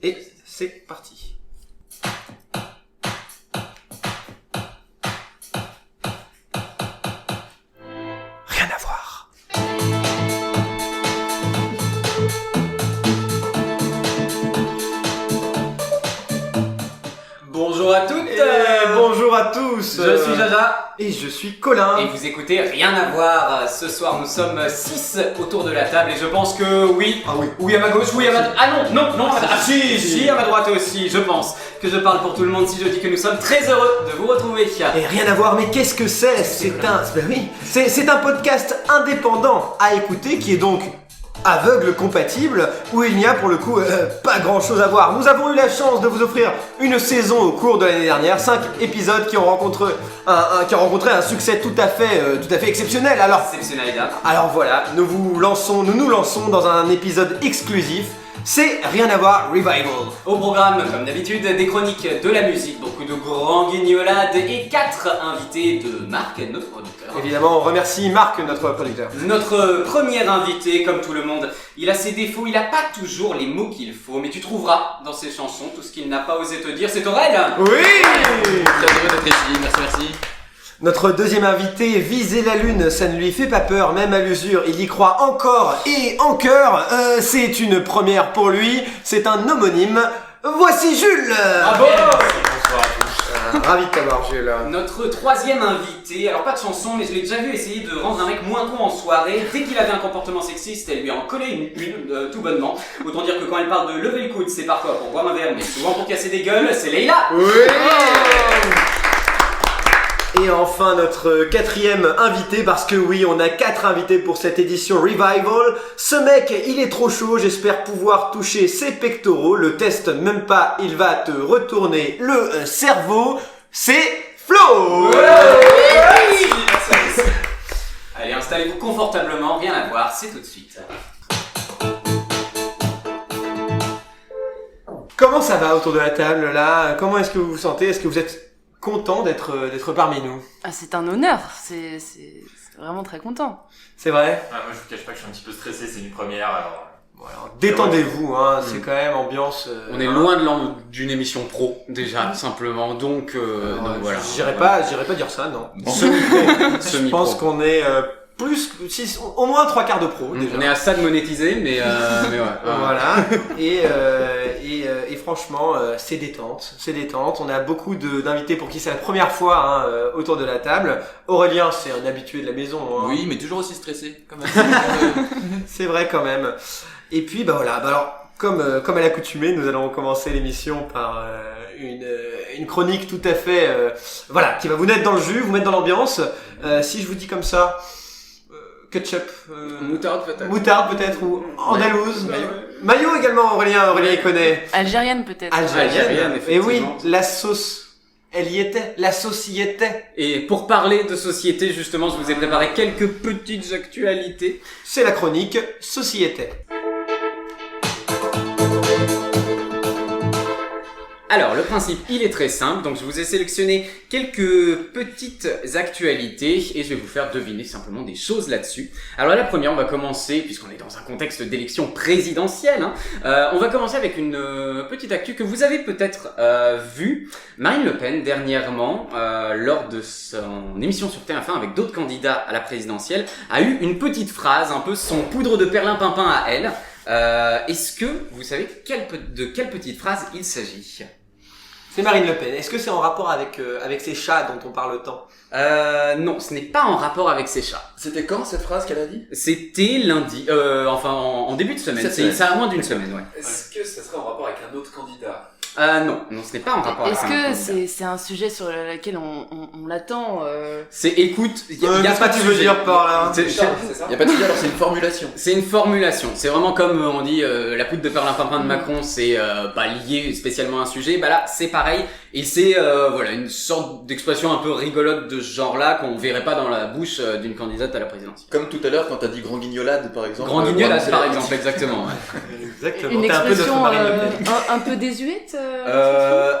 Et c'est parti. Rien à voir. Bonjour à toutes. Bonjour à tous. Je suis Jaja. Et je suis Colin. Et vous écoutez Rien à voir. Ce soir, nous sommes 6 autour de la table et je pense que oui. Ah oui. Oui à ma gauche, oui à ma... Ah non, si à ma droite aussi. Je pense que je parle pour tout le monde si je dis que nous sommes très heureux de vous retrouver. Et rien à voir, mais qu'est-ce que c'est? C'est un podcast indépendant à écouter qui est donc aveugle compatible, où il n'y a pour le coup pas grand chose à voir. Nous avons eu la chance de vous offrir une saison au cours de l'année dernière, 5 épisodes qui ont rencontré un succès tout à fait exceptionnel. Alors voilà, nous nous lançons dans un épisode exclusif. C'est Rien à voir Revival. Au programme, comme d'habitude, des chroniques, de la musique, beaucoup de grands guignolades et 4 invités de Marc, notre producteur. Évidemment, on remercie Marc, notre producteur. Notre premier invité, comme tout le monde, il a ses défauts, il n'a pas toujours les mots qu'il faut, mais tu trouveras dans ses chansons tout ce qu'il n'a pas osé te dire, c'est Aurel. Oui. Très heureux d'être ici, merci. Notre deuxième invité, viser la lune, ça ne lui fait pas peur, même à l'usure, il y croit encore et en cœur. C'est une première pour lui, c'est un homonyme. Voici Jules. Bravo. Bonsoir à tous. Ravi de t'avoir, Jules. Notre troisième invité, alors pas de chanson, mais je l'ai déjà vu essayer de rendre un mec moins con en soirée. Dès qu'il avait un comportement sexiste, elle lui en collait une tout bonnement. Autant dire que quand elle parle de lever le coude, c'est parfois pour boire un verre, mais souvent pour casser des gueules, c'est Leïla. Oui. Et enfin notre quatrième invité, parce que oui, on a 4 invités pour cette édition Revival. Ce mec, il est trop chaud, j'espère pouvoir toucher ses pectoraux. Le test même pas, il va te retourner le cerveau. C'est Flo. Merci. Allez, installez-vous confortablement, rien à voir, c'est tout de suite. Comment ça va autour de la table là? Comment est-ce que vous vous sentez? Est-ce que vous êtes content d'être parmi nous? Ah, c'est un honneur, c'est vraiment très content. C'est vrai? Moi je vous cache pas que je suis un petit peu stressé, c'est une première alors... Bon, alors détendez-vous, hein, c'est quand même ambiance... On est loin d'une émission pro, déjà, simplement, donc voilà. J'irais pas dire ça, non. Je Semi-pro. pense qu'on est au moins 3/4 de pro, déjà. On est à ça de monétiser, mais ouais. Voilà. Et franchement, c'est détente. On a beaucoup d'invités pour qui c'est la première fois autour de la table. Aurélien, c'est un habitué de la maison. Hein. Oui, mais toujours aussi stressé, quand même. C'est vrai quand même. Et puis, bah voilà. Bah alors, comme à l'accoutumée, nous allons commencer l'émission par une chronique tout à fait, qui va vous mettre dans le jus, vous mettre dans l'ambiance. Si je vous dis comme ça, ketchup, moutarde peut-être, ou andalouse. Mayo également, Aurélien il connaît. Algérienne peut-être. Algérienne, Et oui, effectivement. la sauce. Elle y était, la sauce y était. Et pour parler de société, justement, je vous ai préparé quelques petites actualités. C'est la chronique Société. Alors, le principe, il est très simple. Donc, je vous ai sélectionné quelques petites actualités et je vais vous faire deviner simplement des choses là-dessus. Alors, la première, on va commencer, puisqu'on est dans un contexte d'élection présidentielle, on va commencer avec une petite actu que vous avez peut-être vue. Marine Le Pen, dernièrement, lors de son émission sur TF1 avec d'autres candidats à la présidentielle, a eu une petite phrase, un peu son poudre de perlimpinpin à elle. Est-ce que vous savez de quelle petite phrase il s'agit ? C'est Marine Le Pen. Est-ce que c'est en rapport avec ces chats dont on parle tant? Non, ce n'est pas en rapport avec ces chats. C'était quand cette phrase qu'elle a dit? C'était lundi, en début de semaine. Ça a moins d'une semaine, ouais. Est-ce que ça serait en rapport avec un autre candidat? Non, ce n'est pas en rapport avec Est-ce un que candidat. c'est un sujet sur lequel on l'attend Écoute, il y a Qu'est-ce pas que de tu veux sujet. dire par là? C'est C'est ça? Y a pas de sujet, alors c'est une formulation. C'est une formulation. C'est vraiment comme on dit la poudre de perlimpinpin de Macron, c'est pas lié spécialement à un sujet. Bah là, c'est pareil. Et c'est une sorte d'expression un peu rigolote de ce genre-là qu'on verrait pas dans la bouche d'une candidate à la présidentielle. Comme tout à l'heure quand t'as dit grand guignolade par exemple. Grand guignolade par exemple, exactement. Ouais. Exactement. Une T'es un peu notre expression Marine Le Pen. un peu désuète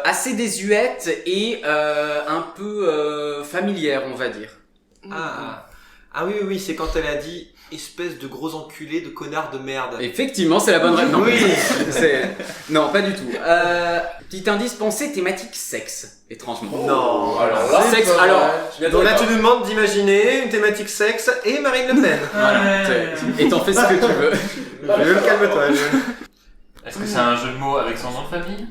Assez désuète et un peu familière, on va dire. Ah oui, c'est quand elle a dit espèce de gros enculé de connard de merde. Effectivement, c'est la bonne réponse. Non, Oui. non, pas du tout. Petit indice, pensée thématique sexe, étrangement. Non. Alors là, Sexe, c'est pas alors, mal. Donc là, tu nous demandes d'imaginer une thématique sexe et Marine Le Pen. Voilà. Et t'en fais ce que tu veux. Calme-toi. Est-ce que c'est un jeu de mots avec son nom de famille?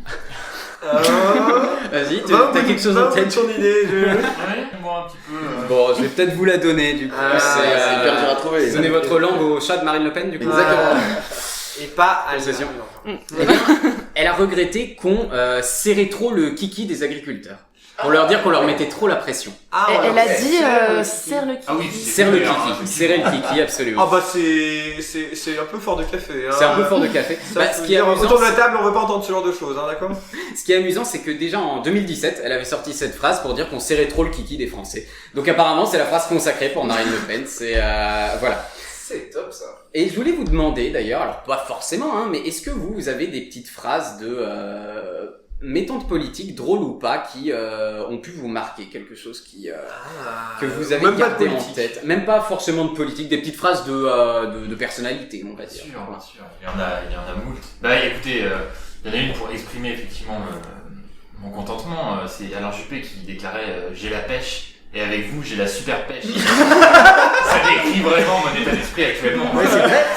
Vas-y, t'as quelque chose en tête? ton idée. Oui, moi un petit peu. Bon, je vais peut-être vous la donner, du coup. C'est hyper dur à trouver. Donnez votre langue au chat de Marine Le Pen, du coup. Exactement. Et pas à Possession. Elle a regretté qu'on serrait trop le kiki des agriculteurs. Pour leur dire qu'on leur mettait trop la pression. Elle a dit serre le kiki. Ah oui, Serre le kiki, serrer le kiki, absolument. Ah bah c'est un peu fort de café. Hein. C'est un peu fort de café. Ça, Bah, ce qui est amusant, autour de la table, on veut pas entendre ce genre de choses, hein, d'accord? Ce qui est amusant, c'est que déjà en 2017, elle avait sorti cette phrase pour dire qu'on serrait trop le kiki des Français. Donc apparemment, c'est la phrase consacrée pour Marine Le Pen. C'est voilà. C'est top ça. Et je voulais vous demander d'ailleurs, alors pas forcément, hein, mais est-ce que vous avez des petites phrases de mettons de politique, drôle ou pas, qui ont pu vous marquer, quelque chose qui que vous avez même pas de gardé en politique. tête, même pas forcément de politique, des petites phrases de personnalité, on va dire. Bien sûr. Il y en a moult. Bah écoutez, il y en a une pour exprimer effectivement mon contentement. C'est Alain Juppé qui déclarait j'ai la pêche et avec vous j'ai la super pêche. Ça décrit vraiment mon état d'esprit actuellement. Ouais,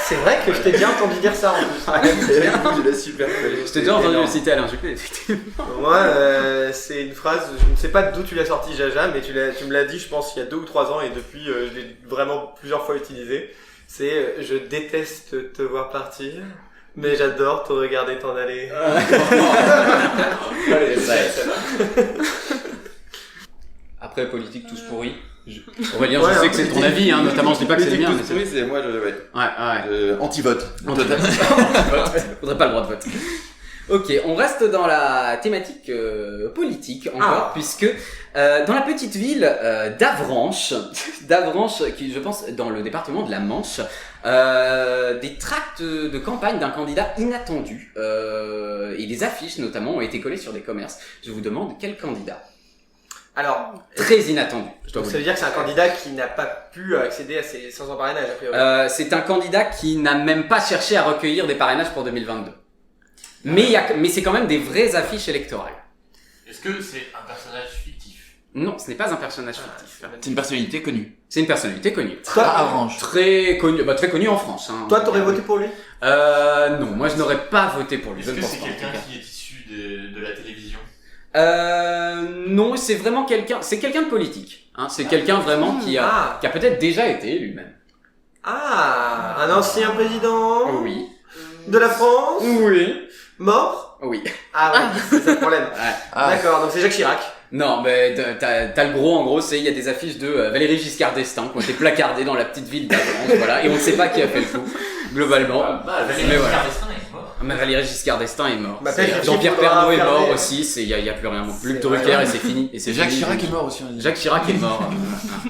c'est vrai que je t'ai déjà entendu dire ça en plus. J'ai la super Je t'ai déjà entendu citer Alain Juppé, effectivement. Moi, c'est une phrase, je ne sais pas d'où tu l'as sortie, Jaja, mais tu me l'as dit, je pense, il y a 2 ou 3 ans, et depuis, je l'ai vraiment plusieurs fois utilisé. C'est je déteste te voir partir, mais j'adore te regarder t'en aller. Après, politique, tous pourris. Aurélien, Ouais, je sais hein, que c'est ton avis, hein, notamment, je dis pas que c'est le mien, mais c'est... Oui, c'est moi, ouais. Ouais. Anti-vote. Faudrait pas le droit de vote. Ok, on reste dans la thématique politique encore, puisque dans la petite ville d'Avranches, qui je pense dans le département de la Manche, des tracts de campagne d'un candidat inattendu et des affiches notamment ont été collées sur des commerces. Je vous demande quel candidat? Alors, Très inattendu, je dois donc vous ça veut dire. dire que c'est un candidat qui n'a pas pu accéder à ses 500 parrainages, a priori. C'est un candidat qui n'a même pas cherché à recueillir des parrainages pour 2022. Mais c'est quand même des vraies affiches électorales. Est-ce que c'est un personnage fictif? Non, ce n'est pas un personnage fictif. C'est une personnalité connue. C'est une personnalité connue. Toi, Avranches. Très connue en France. Hein. Toi, t'aurais voté pour lui? Non, moi je n'aurais pas voté pour lui. Je Est-ce ne que pense c'est pas, en quelqu'un tout cas. qui est issu de la télévision? Non, c'est vraiment quelqu'un de politique. Hein. C'est quelqu'un vraiment qui a peut-être déjà été lui-même. Ah, un ancien président Oui. de la France, Oui. mort? Oui. Ah oui, c'est ça le problème. Ah, D'accord, donc c'est Jacques Chirac. Non, mais t'as le gros, en gros, il y a des affiches de Valéry Giscard d'Estaing qui ont été placardées dans la petite ville d'Avranches, voilà, et on ne sait pas qui a fait le coup, globalement. Mais voilà. Mais Valéry Giscard d'Estaing est mort. Bah, peut-être Jean-Pierre qu'il faudra Pernaut est faire mort des- aussi, il y a plus rien. Luc de vrai, Rucker ouais. et c'est fini. Et c'est Jacques fini. Chirac est mort aussi. On dit. Jacques Chirac est mort.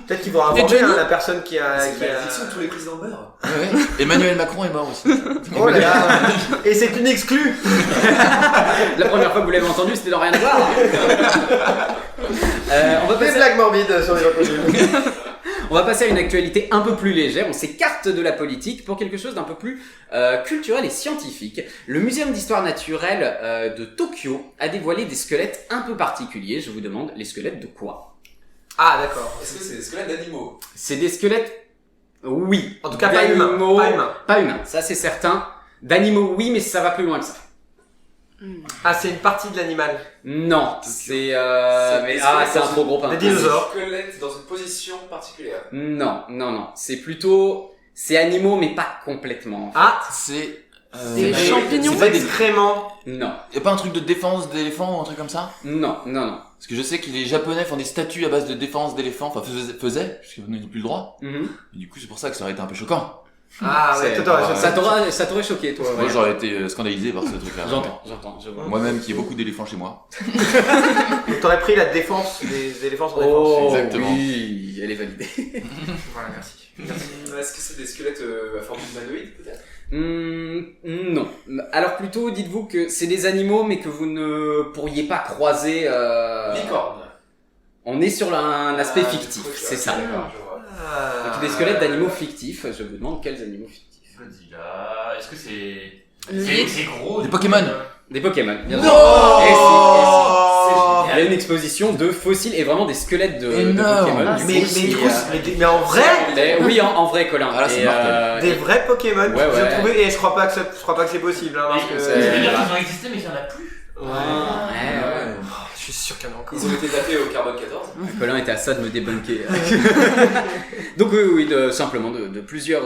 Peut-être qu'il faudra Et informer Johnny la personne qui a... C'est la fiction, tous les présidents meurent. Ouais, ouais. Emmanuel Macron est mort aussi. Oh là là. Et c'est une exclue. La première fois que vous l'avez entendu, c'était dans Rien à voir. On va Des passer blagues morbides sur les inconnus. On va passer à une actualité un peu plus légère. On s'écarte de la politique pour quelque chose d'un peu plus culturel et scientifique. Le Muséum d'histoire naturelle de Tokyo a dévoilé des squelettes un peu particuliers. Je vous demande, les squelettes de quoi? Ah d'accord. Est-ce que c'est des squelettes d'animaux? C'est des squelettes, oui. En tout cas pas humain. D'animaux- Pas humain. Pas humains, ça c'est certain. D'animaux, oui, mais ça va plus loin que ça. Ah c'est une partie de l'animal. Non, c'est mais des c'est un squelettes trop gros pain. des dinosaures. Des squelettes dans une position particulière. Non. C'est plutôt, c'est animaux, mais pas complètement. En fait. Ah, C'est. Des c'est- champignons. C'est pas des. excréments. Non. Y a pas un truc de défense d'éléphant ou un truc comme ça? Non. Parce que je sais que les Japonais font des statues à base de défense d'éléphants, enfin faisaient, parce qu'ils n'ont plus le droit. Mhm. Et du coup, c'est pour ça que ça aurait été un peu choquant. Ah ouais, C'est- toi, Ça t'aurait choqué, toi. Moi, ouais. j'aurais été scandalisé par ce truc-là. J'entends, je vois. Moi-même, qui ai beaucoup d'éléphants chez moi. Donc t'aurais pris la défense des éléphants sans défense. Oh, Exactement. oui, elle est validée. Voilà, merci. Est-ce que c'est des squelettes à forme humanoïde peut-être? Non. Alors plutôt, dites-vous que c'est des animaux, mais que vous ne pourriez pas croiser. Licorne. On est sur un aspect fictif, Des trucs, c'est ça. d'accord, je vois. Ah. Donc des squelettes d'animaux fictifs. Je vous demande quels animaux fictifs. Godzilla. Est-ce que c'est. Le- C'est gros. Des Pokémon. Des Pokémon, bien sûr. Non Et Oh il y a une exposition de fossiles et vraiment des squelettes de Énorme. Pokémon. Ah, Du mais, coup, mais, du coup, c'est, mais en vrai, oui, en vrai, Colin. Ah, là, c'est Et, mortel. des vrais Pokémon, ouais, ouais. j'ai trouvé, et je crois pas que c'est possible, hein, parce que... C'est- C'est-à-dire qu'ils ont existé, mais qu'il n'y en a plus. Ouais. Ouais. Je suis sûr qu'il y en a encore. Ils ont été tapés au carbone 14. Colin était à ça de me débunker. Donc oui, simplement de plusieurs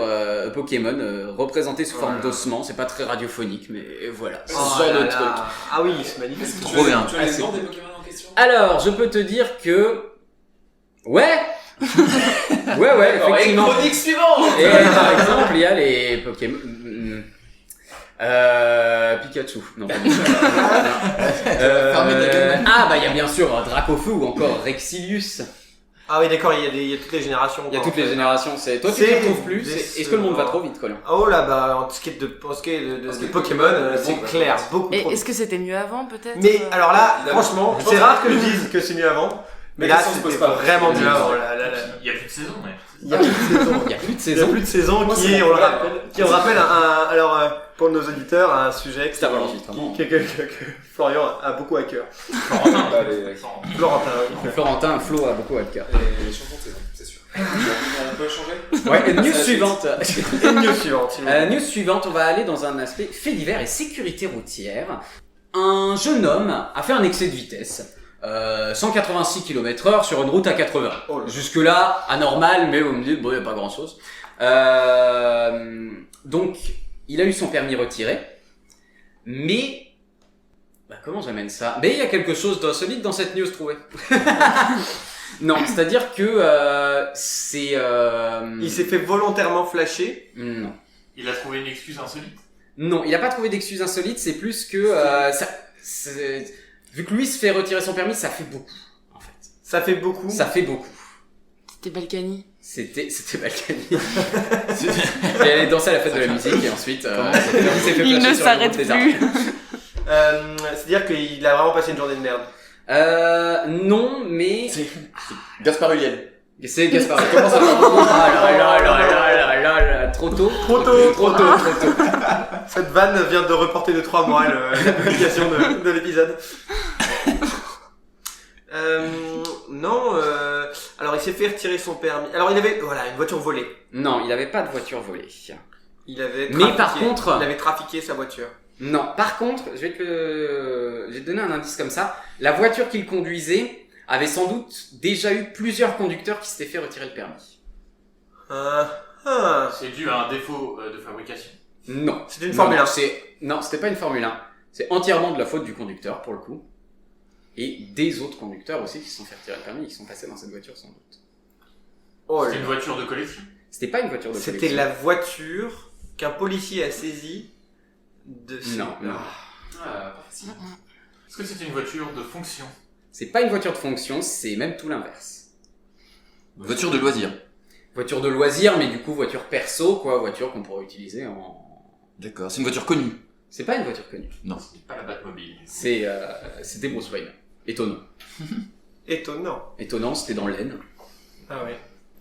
Pokémon représentés sous forme d'ossements. C'est pas très radiophonique, mais voilà. Oh Ce genre là de là. truc. Ah oui, c'est magnifique. Trop bien. Tu as les noms des Pokémon en question? Alors, je peux te dire que... Ouais Ouais, effectivement. Chronique suivante. Et par exemple, il y a les Pokémon... Pikachu. Non, pas du tout. Fermer ta gueule. bah il y a bien sûr Dracofeu ou encore Rexilius. Ah oui, d'accord, il y a toutes les générations. Il y a quoi, toutes en les fait. générations. Toi, tu C'est t'y retrouves plus. des- Est-ce que le monde va trop vite, Colin? Oh là, bah, en ce qui est de Pokémon, c'est bon, clair, beaucoup Et trop. est-ce que c'était mieux avant, peut-être? Mais alors là, Évidemment. franchement, Je pense c'est rare que- que je dise que c'est mieux avant. Mais La là, question se c'était pose pas. vraiment mieux avant. Il n'y a plus de saison, mais. Il y a plus de saison. Il y a plus de Il y a saison. plus de saison Moi, qui c'est est, mon on le problème. rappelle, qui on rappelle alors pour nos auditeurs, un sujet C'est avant l'enregistrement. que Florian a beaucoup à cœur. Florentin. Allez, Florentin, oui. Florentin, Flo a beaucoup à cœur. les chansons de saison, c'est sûr. On peut changer? Ouais, news C'est la suivante. Et news suivante, s'il vous plaît. News suivante, on va aller dans un aspect fait divers et sécurité routière. Un jeune homme a fait un excès de vitesse. 186 km/h sur une route à 80. Oh là. Jusque-là, anormal, mais vous me dites, bon, il n'y a pas grand-chose. Donc, il a eu son permis retiré. Mais... Bah, comment j'amène ça? Mais il y a quelque chose d'insolite dans cette news trouvée. Non, c'est-à-dire que c'est... Il s'est fait volontairement flasher. Non. Il a trouvé une excuse insolite. Non, il n'a pas trouvé d'excuse insolite, c'est plus que... vu que lui se fait retirer son permis, ça fait beaucoup, en fait. Ça fait beaucoup. Ça fait beaucoup. C'était Balkany. C'était Balkany. Il est allé danser à la fête de la musique et ensuite il s'est fait Il flasher ne sur s'arrête la route des plus. arbres. C'est-à-dire qu'il a vraiment passé une journée de merde. Non, mais Gaspard Ulliel. c'est Gaspard. Comment ça va? Là, trop tôt. Trop tôt. Trop tôt. Cette vanne vient de reporter de 3 mois la publication de l'épisode. Non, alors il s'est fait retirer son permis. Alors il avait, voilà, une voiture volée. Non, il avait pas de voiture volée. Il avait Mais par contre- il avait trafiqué sa voiture. Non, par contre, je vais te donner un indice comme ça. La voiture qu'il conduisait avait sans doute déjà eu plusieurs conducteurs qui s'étaient fait retirer le permis. C'est dû à un défaut de fabrication. Non. C'est une Formule 1. Non, c'était pas une Formule 1. C'est entièrement de la faute du conducteur, pour le coup. Et des autres conducteurs aussi qui se sont fait retirer le permis et qui sont passés dans cette voiture sans doute. Oh là C'est une là. voiture de collection. C'était pas une voiture de collection. C'était la voiture qu'un policier a saisie de ses... Non. Ah, pas facile. Est-ce que c'est une voiture de fonction? C'est pas une voiture de fonction, c'est même tout l'inverse. Voiture de loisir. Voiture de loisir, mais du coup voiture perso, quoi, voiture qu'on pourrait utiliser en... D'accord. C'est une voiture connue. C'est pas une voiture connue. C'est pas la Batmobile. C'était Bruce Wayne. Étonnant. Étonnant. Étonnant, c'était dans l'Aisne. Ah ouais.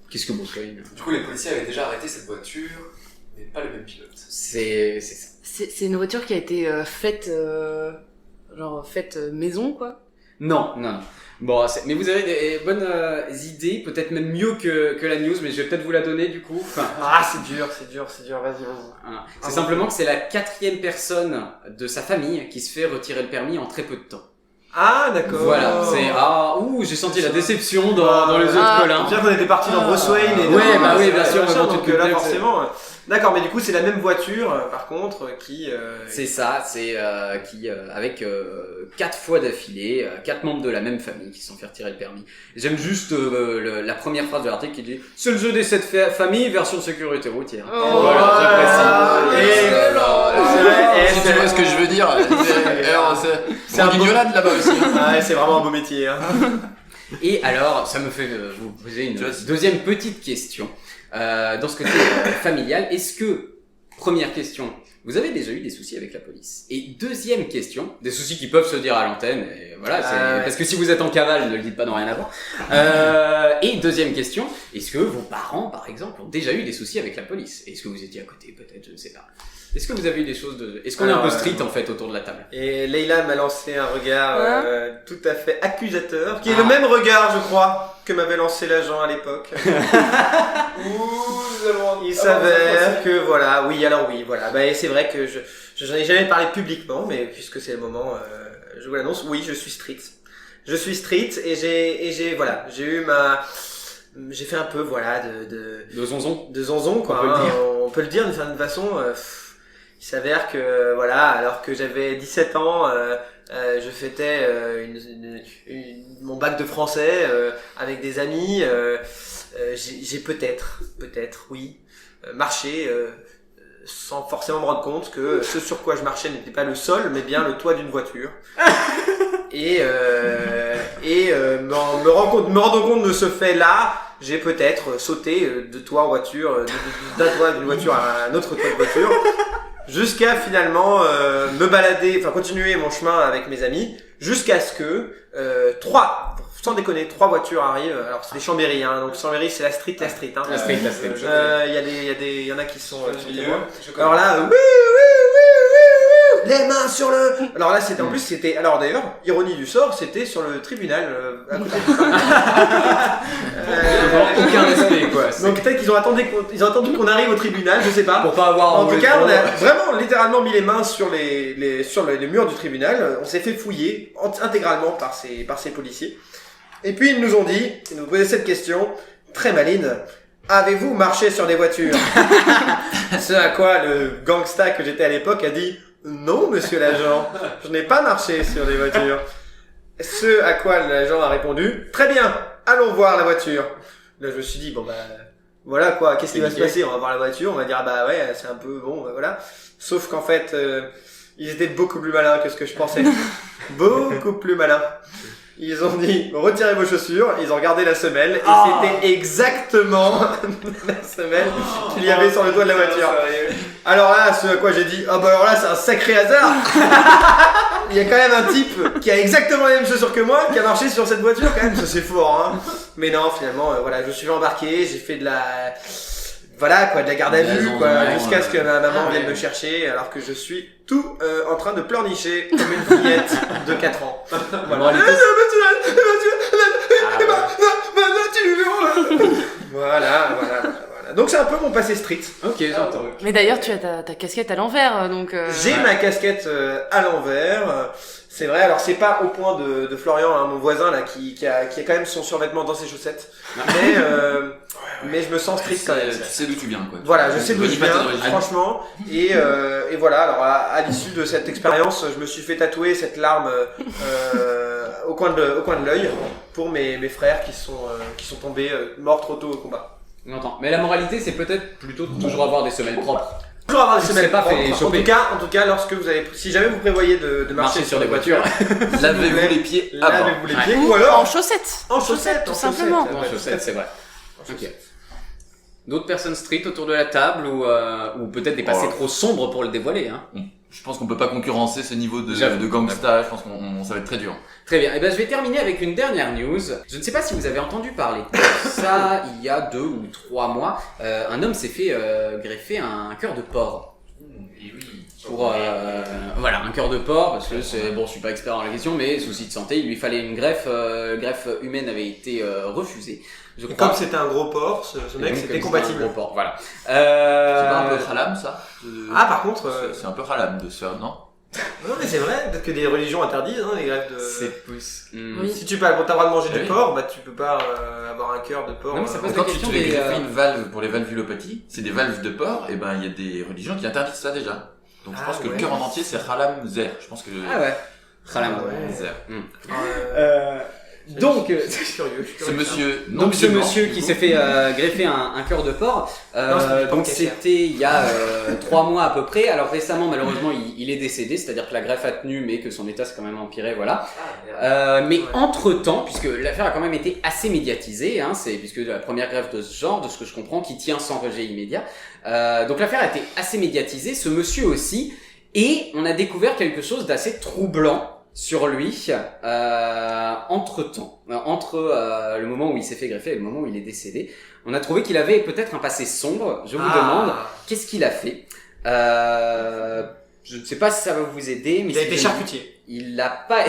Qu'est-ce que Bruce Wayne? Du coup, les policiers avaient déjà arrêté cette voiture, mais pas le même pilote. C'est ça. C'est une voiture qui a été faite, faite maison, quoi. Non. Bon, mais vous avez des bonnes idées, peut-être même mieux que la news, mais je vais peut-être vous la donner du coup. Enfin, Ah, c'est dur, vas-y. voilà. C'est simplement que c'est la 4e personne de sa famille qui se fait retirer le permis en très peu de temps. Ah, d'accord. Voilà, j'ai senti la déception dans les yeux de Colin. Bien qu'on était parti dans Bruce Wayne et Ouais, bah oui, bien et sûr, machin, mais bon, tu donc te là doutes que forcément. D'accord, mais du coup c'est la même voiture, par contre, qui. C'est ça, c'est qui avec 4 fois d'affilée, 4 membres de la même famille qui se sont fait retirer le permis. Et j'aime juste la première phrase de l'article qui dit « C'est le jeu des 7 familles, version sécurité routière Oh. Voilà, j'apprécie. Si tu vois ce que je veux dire, c'est un guignolade là-bas aussi. Ah, ouais, c'est vraiment un beau métier. Hein. Et alors, ça me fait vous poser une deuxième petite question. Dans ce côté familial, est-ce que, première question, Vous avez déjà eu des soucis avec la police. Et deuxième question, des soucis qui peuvent se dire à l'antenne, et voilà, Ouais. parce que si vous êtes en cavale, ne le dites pas, n'ont rien à voir. Et deuxième question, est-ce que vos parents, par exemple, ont déjà eu des soucis avec la police? Est-ce que vous étiez à côté, peut-être, je ne sais pas. Est-ce que vous avez eu des choses de... Est-ce qu'on est un peu street, en fait, autour de la table? Et Leïla m'a lancé un regard tout à fait accusateur, qui est Ah. le même regard, je crois, que m'avait lancé l'agent à l'époque. Il s'avère que voilà, voilà. Bah, et c'est vrai que j'en ai jamais parlé publiquement, mais puisque c'est le moment, je vous l'annonce. Oui, je suis street. Je suis street et j'ai fait un peu voilà De zonzon? de zonzon quoi. On peut le dire. On peut le dire d'une certaine façon. Il s'avère que voilà, alors que j'avais 17 ans, je fêtais mon bac de français avec des amis. J'ai peut-être, oui, marché sans forcément me rendre compte que ce sur quoi je marchais n'était pas le sol, mais bien le toit d'une voiture. Et me rendant compte de ce fait-là, j'ai peut-être sauté de toit en voiture, d'un toit d'une voiture à un autre toit de voiture, jusqu'à finalement me balader, enfin continuer mon chemin avec mes amis, jusqu'à ce que sans déconner, 3 voitures arrivent. Alors c'est des Chambéry, hein, donc Chambéry c'est la street, hein. La street. Il y en a qui sont témoins. Je connais. Alors là, les mains sur le. Alors là, en plus, c'était. Alors d'ailleurs, ironie du sort, c'était sur le tribunal à côté de Aucun respect, quoi. Donc peut-être qu'ils ont attendu qu'on arrive au tribunal, je sais pas. Pour pas avoir... En tout cas, on a vraiment littéralement mis les mains sur les murs du tribunal. On s'est fait fouiller intégralement par ces policiers. Et puis ils nous ont dit, ils nous posaient cette question très maligne. Avez-vous marché sur des voitures? Ce à quoi le gangsta que j'étais à l'époque a dit non, monsieur l'agent, je n'ai pas marché sur des voitures. Ce à quoi l'agent a répondu très bien, allons voir la voiture. Là, je me suis dit bon bah voilà quoi, qu'est-ce qui va se passer? On va voir la voiture, on va dire bah ouais, c'est un peu bon, bah, voilà. Sauf qu'en fait, ils étaient beaucoup plus malins que ce que je pensais. Beaucoup plus malins. Ils ont dit retirez vos chaussures, ils ont regardé la semelle et c'était exactement la semelle qu'il y avait sur le toit de la voiture. Alors là, ce à quoi j'ai dit bah alors là c'est un sacré hasard. Il y a quand même un type qui a exactement les mêmes chaussures que moi qui a marché sur cette voiture quand même, ça c'est fort hein. Mais non, finalement voilà, je suis embarqué, j'ai fait de la garde à vue quoi, jusqu'à ce que ma maman vienne me chercher alors que je suis tout en train de pleurnicher comme une fillette de 4 ans. Voilà. Voilà. Donc c'est un peu mon passé street. Ok, j'entends. Mais d'ailleurs, tu as ta casquette à l'envers, donc... J'ai ma casquette à l'envers. C'est vrai, alors c'est pas au point de Florian, hein, mon voisin là, qui a quand même son survêtement dans ses chaussettes. Mais je me sens street quand même. Tu sais d'où tu viens, quoi. Voilà, je sais d'où je Dis pas tes viens, origines. franchement. Et voilà, alors à l'issue de cette expérience, je me suis fait tatouer cette larme au coin de l'œil pour mes frères qui sont tombés morts trop tôt au combat. J'entends. Mais la moralité, c'est peut-être plutôt de toujours avoir des semelles propres. Toujours avoir des Tu semelles serais pas propres. fait choper. En tout cas, lorsque si jamais vous prévoyez de marcher sur des voitures, Lavez-vous les pieds avant. lavez-vous les Ouais. pieds ou alors En chaussettes. en chaussettes, tout simplement. En chaussettes, c'est vrai. Ok. D'autres personnes street autour de la table ou peut-être des passés trop sombres pour le dévoiler, hein. Je pense qu'on peut pas concurrencer ce niveau J'avoue. de gangsta. Je pense qu'on ça va être très dur. Très bien. Et ben, je vais terminer avec une dernière news. Je ne sais pas si vous avez entendu parler de ça il y a 2 ou 3 mois. Un homme s'est fait greffer un cœur de porc. Et oui. Pour voilà, un cœur de porc parce que c'est bon, je suis pas expert dans la question, mais souci de santé, il lui fallait une greffe. Greffe humaine avait été refusée. Je Et crois. comme c'était un gros porc, ce Et mec donc, c'était comme compatible. un gros porc, voilà. C'est pas un peu halam, ça Ah par contre, C'est un peu halam de se faire, non? non mais c'est vrai, peut-être que des religions interdisent hein, les greffes de. C'est pousse. Oui. Si tu peux t'as le droit de manger du Oui. porc, bah tu peux pas avoir un cœur de porc. Non, mais ça pose Quand la tu question te fais des, greffer une valve pour les valvulopathies, c'est des valves de porc, et ben il y a des religions qui interdisent ça déjà. Donc je Ah, pense que ouais. le cœur en entier c'est halam zer. Je pense que Ah ouais. Salam. Ouais. zer. Donc, Curieux. Ce monsieur. non donc ce musulman, monsieur du qui coup. s'est fait greffer un cœur de porc, Non, c'était du porc donc cachère. c'était il y a 3 mois à peu près. Alors récemment, malheureusement, il est décédé, c'est-à-dire que la greffe a tenu, mais que son état s'est quand même empiré, voilà. Mais entre-temps, puisque l'affaire a quand même été assez médiatisée, hein, c'est puisque la première greffe de ce genre, de ce que je comprends, qui tient sans rejet immédiat. Donc l'affaire a été assez médiatisée, ce monsieur aussi, et on a découvert quelque chose d'assez troublant sur lui entre-temps, entre le moment où il s'est fait greffer et le moment où il est décédé. On a trouvé qu'il avait peut-être un passé sombre. Je vous demande, qu'est-ce qu'il a fait? Je ne sais pas si ça va vous aider, mais Il a si été je- charcutier. Il l'a pas.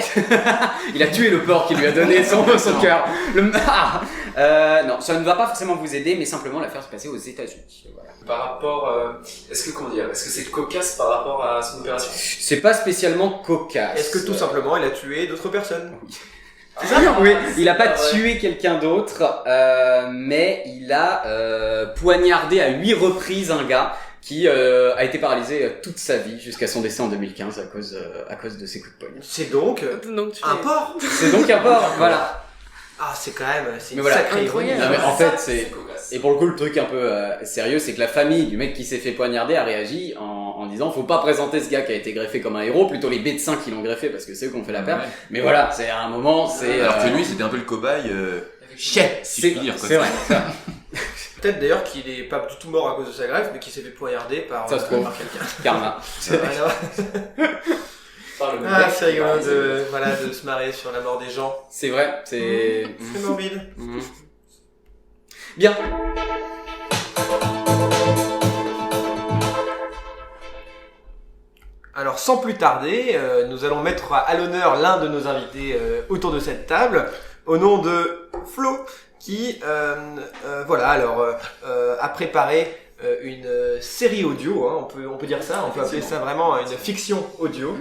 Il a tué le porc qui lui a donné son cœur. Non, ça ne va pas forcément vous aider, mais simplement l'affaire se passait aux États-Unis. Voilà. Par rapport, est-ce que c'est cocasse par rapport à son opération? C'est pas spécialement cocasse. Est-ce que tout simplement il a tué d'autres personnes? Oui, il a pas tué quelqu'un d'autre, mais il a poignardé à 8 reprises un gars qui a été paralysé toute sa vie jusqu'à son décès en 2015 à cause de ses coups de poing. C'est donc Donc tu un es- porc. C'est donc un porc, voilà. Ah, c'est quand même, c'est Mais une voilà. sacrée Incroyable. ironie. Non, mais en fait, c'est... cocasse. Et pour le coup, le truc un peu sérieux, c'est que la famille du mec qui s'est fait poignarder a réagi en disant faut pas présenter ce gars qui a été greffé comme un héros, plutôt les médecins qui l'ont greffé parce que c'est eux qui ont fait la perte. Ouais. Mais voilà, c'est à un moment, c'est... Alors que lui, c'était un peu le cobaye, Chais. si je puis dire. Quoi. C'est vrai. Peut-être d'ailleurs qu'il est pas du tout mort à cause de sa greffe, mais qu'il s'est fait poignarder par, Ça se trouve. par quelqu'un. Karma. Voilà. Par le Ah, mec c'est qui est rigolo paralysé. de se marrer sur la mort des gens. C'est vrai, c'est... C'est morbide. Mhm. Bien. Alors sans plus tarder, nous allons mettre à l'honneur l'un de nos invités autour de cette table, au nom de Flo, qui a préparé une série audio, hein, on peut dire ça, on peut appeler ça vraiment une fiction audio,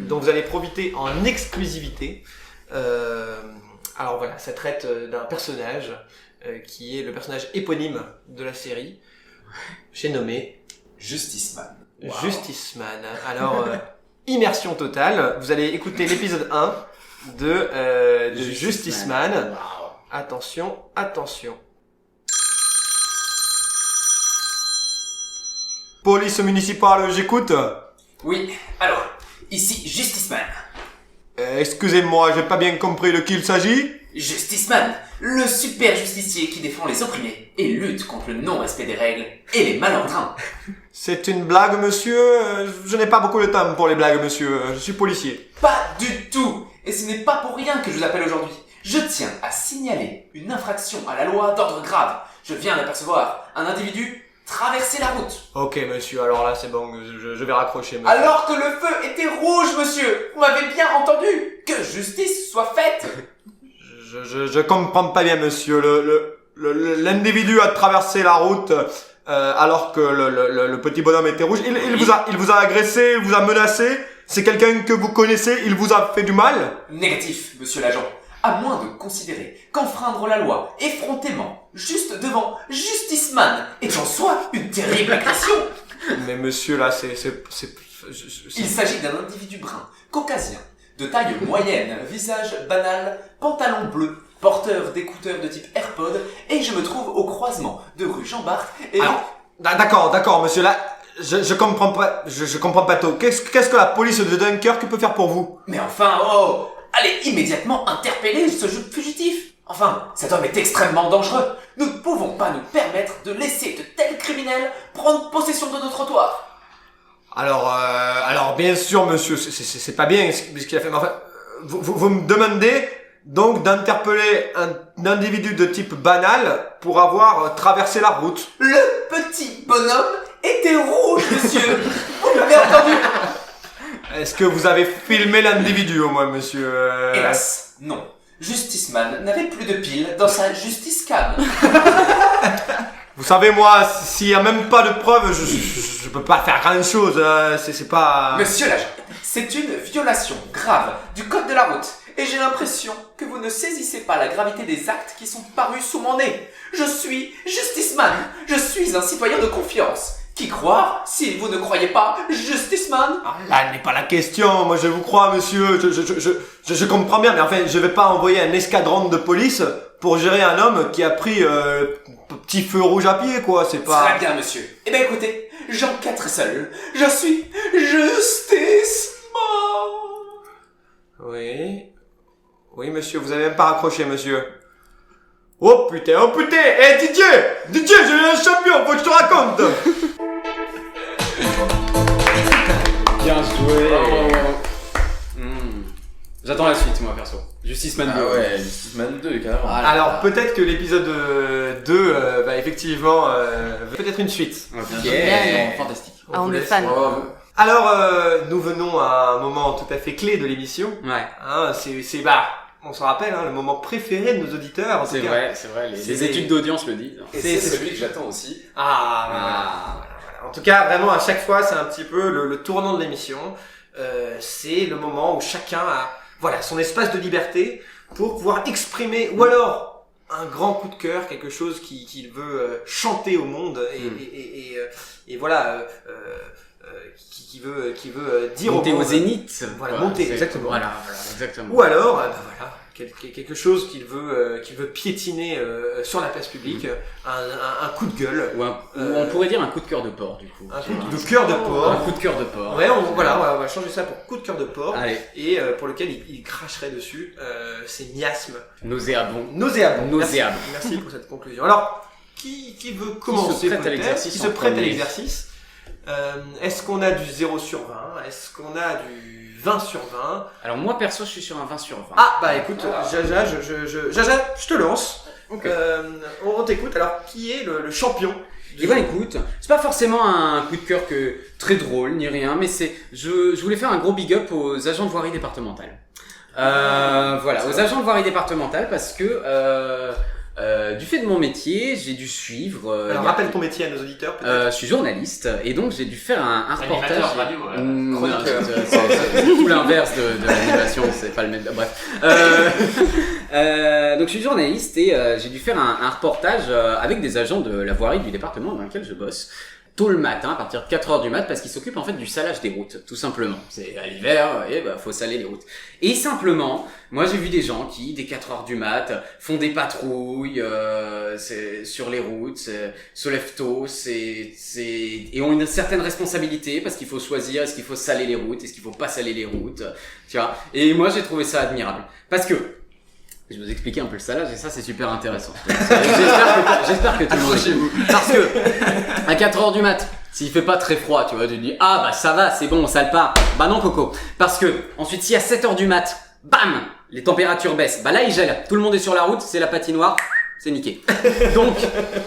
dont vous allez profiter en exclusivité. Alors voilà, ça traite d'un personnage qui est le personnage éponyme de la série, j'ai nommé Justice Man. Justice Man. Alors, immersion totale. Vous allez écouter l'épisode 1 de Justice Man. Wow. Attention, attention. Police municipale, j'écoute. Oui, alors, ici Justice Man. Excusez-moi, j'ai pas bien compris de qui il s'agit. Justice Man, le super justicier qui défend les opprimés et lutte contre le non-respect des règles et les malandrins. C'est une blague, monsieur. Je n'ai pas beaucoup de temps pour les blagues, monsieur. Je suis policier. Pas du tout. Et ce n'est pas pour rien que je vous appelle aujourd'hui. Je tiens à signaler une infraction à la loi d'ordre grave. Je viens d'apercevoir un individu traverser la route. Ok, monsieur, alors là, c'est bon, je vais raccrocher, monsieur. Alors que le feu était rouge, monsieur. Vous m'avez bien entendu. Que justice soit faite. Je comprends pas bien, monsieur. L'individu a traversé la route alors que le petit bonhomme était rouge. Il vous a agressé, il vous a menacé. C'est quelqu'un que vous connaissez. Il vous a fait du mal. Négatif, monsieur l'agent. À moins de considérer qu'enfreindre la loi effrontément, juste devant Justice Man, est en soi une terrible agression. Mais monsieur, là, Il s'agit d'un individu brun, caucasien, de taille moyenne, visage banal, pantalon bleu, porteur d'écouteurs de type AirPod, et je me trouve au croisement de rue Jean-Bart et... D'accord, monsieur. Là, je comprends pas. Je comprends pas tout. Qu'est-ce que la police de Dunkerque peut faire pour vous? Mais enfin, oh! Allez immédiatement interpeller ce fugitif. Enfin, cet homme est extrêmement dangereux. Nous ne pouvons pas nous permettre de laisser de tels criminels prendre possession de nos trottoirs. Alors, bien sûr, monsieur, c'est pas bien ce qu'il a fait. Mais enfin, vous me demandez donc d'interpeller un individu de type banal pour avoir traversé la route. Le petit bonhomme était rouge, monsieur. Vous l'avez entendu? Est-ce que vous avez filmé l'individu au moins, monsieur Hélas, non. Justice Man n'avait plus de piles dans sa Justice Cam. Vous savez, moi, s'il y a même pas de preuves, je peux pas faire grand chose. C'est pas. Monsieur l'agent, c'est une violation grave du code de la route. Et j'ai l'impression que vous ne saisissez pas la gravité des actes qui sont parus sous mon nez. Je suis Justice Man. Je suis un citoyen de confiance. Qui croire si vous ne croyez pas Justice Man? Ah, là n'est pas la question, moi je vous crois monsieur, je comprends bien, mais enfin je vais pas envoyer un escadron de police pour gérer un homme qui a pris petit feu rouge à pied quoi, c'est pas... Très bien monsieur. Eh bien écoutez, j'enquête seul. Je suis Justice Man. Oui monsieur, vous avez même pas raccroché monsieur. Oh putain, eh Didier, j'ai eu un champion, faut que je te raconte. Bien joué. J'attends la suite, moi, perso. Justice Man 2. Ah ouais, Justice Man 2, carrément. Voilà. Alors peut-être que l'épisode 2 va effectivement peut-être une suite. Ok. Bien. Fantastique. Ah, on vous est laisse. fan. Alors nous venons à un moment tout à fait clé de l'émission. Ouais. Hein, c'est on se rappelle le moment préféré de nos auditeurs. En C'est tout cas. vrai, c'est vrai. C'est Les des- études d'audience le disent. Et C'est c'est celui que j'attends aussi. Voilà. En tout cas, vraiment à chaque fois, c'est un petit peu le tournant de l'émission. C'est le moment où chacun a son espace de liberté pour pouvoir exprimer ou alors un grand coup de cœur, quelque chose qu'il veut chanter au monde et voilà qui veut dire Monter au au monde. zénith. Voilà, Quoi, monter, c'est- exactement. Voilà, exactement. Ou alors quelque chose qu'il veut piétiner sur la place publique, un coup de gueule, Ou on pourrait dire un coup de cœur de porc, du coup. un coup de cœur de Un porc. coup de cœur de porc. Ouais, on va changer ça pour coup de cœur de porc. Allez, Et pour lequel il cracherait dessus ses miasmes nauséabond. nauséabonds. Nauséabond. Merci pour cette conclusion. Alors, qui veut commencer prête à peut-être l'exercice Qui en se prête à premier l'exercice Est-ce qu'on a du 0 sur 20 Est-ce qu'on a du 20 sur 20 Alors moi, perso, je suis sur un 20 sur 20. Ah, bah écoute, Jaja, je te lance. Ok. On t'écoute. Alors, qui est le champion Eh ben écoute, c'est pas forcément un coup de cœur très drôle ni rien, mais je voulais faire un gros big up aux agents de voirie départementale. Voilà, aux agents de voirie départementale parce que du fait de mon métier, j'ai dû suivre. Alors, rappelle ton métier à nos auditeurs. peut-être. Je suis journaliste et donc j'ai dû faire un reportage. Animateur radio, ouais. Non, Chroniqueur. c'est tout l'inverse de l'animation, c'est pas le même. Bref. Donc je suis journaliste et j'ai dû faire un reportage avec des agents de la voirie du département dans lequel je bosse. Tôt le matin, à partir de 4h du mat, parce qu'ils s'occupent en fait du salage des routes, tout simplement. C'est à l'hiver, et faut saler les routes. Et simplement, moi j'ai vu des gens qui, dès 4h du mat, font des patrouilles sur les routes, se lèvent tôt, et ont une certaine responsabilité, parce qu'il faut choisir, est-ce qu'il faut saler les routes, est-ce qu'il faut pas saler les routes, tu vois. Et moi j'ai trouvé ça admirable. Parce que, je vais vous expliquer un peu le salage et ça c'est super intéressant. J'espère que tout le monde est. Parce que à 4h du mat, s'il fait pas très froid, tu vois, tu te dis ah bah ça va, c'est bon, on sale pas. Bah non Coco. Parce que ensuite si à 7h du mat, bam, les températures baissent. Bah là il gèle. Tout le monde est sur la route, c'est la patinoire, c'est niqué. Donc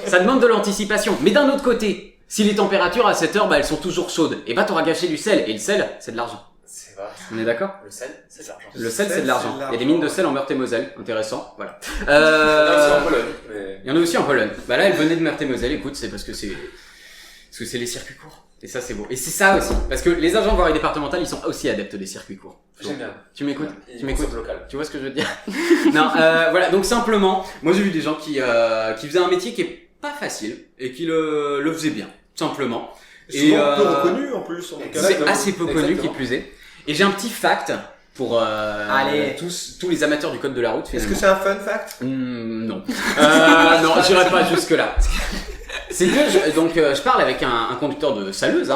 ça demande de l'anticipation. Mais d'un autre côté, si les températures à 7h elles sont toujours chaudes, et bah t'auras gâché du sel et le sel c'est de l'argent. C'est vrai. On est d'accord? Le sel, c'est de l'argent. Le sel, c'est de l'argent. Il y a des mines de sel en Meurthe-et-Moselle. Intéressant. Voilà. Il y en a aussi en Pologne. Mais... Il y en a aussi en Pologne. Bah là, elle venait de Meurthe-et-Moselle. Écoute, c'est parce que c'est les circuits courts. Et ça, c'est beau. Et c'est ça aussi. Parce que les agents de voirie départementale, ils sont aussi adeptes des circuits courts. J'aime bien. Tu m'écoutes? Il Tu m'écoutes? consomme local. Tu vois ce que je veux dire? Non, voilà. Donc simplement, moi j'ai vu des gens qui faisaient un métier qui est pas facile et qui le faisaient bien. Simplement. Souvent peu reconnu en plus. En tout cas. C'est assez peu connu Exactement. qui plus est. Et j'ai un petit fact pour Allez. tous les amateurs du code de la route. Est-ce Finalement. que c'est un fun fact Non. Non, j'irai pas jusque là. C'est que je parle avec un conducteur de saleuse,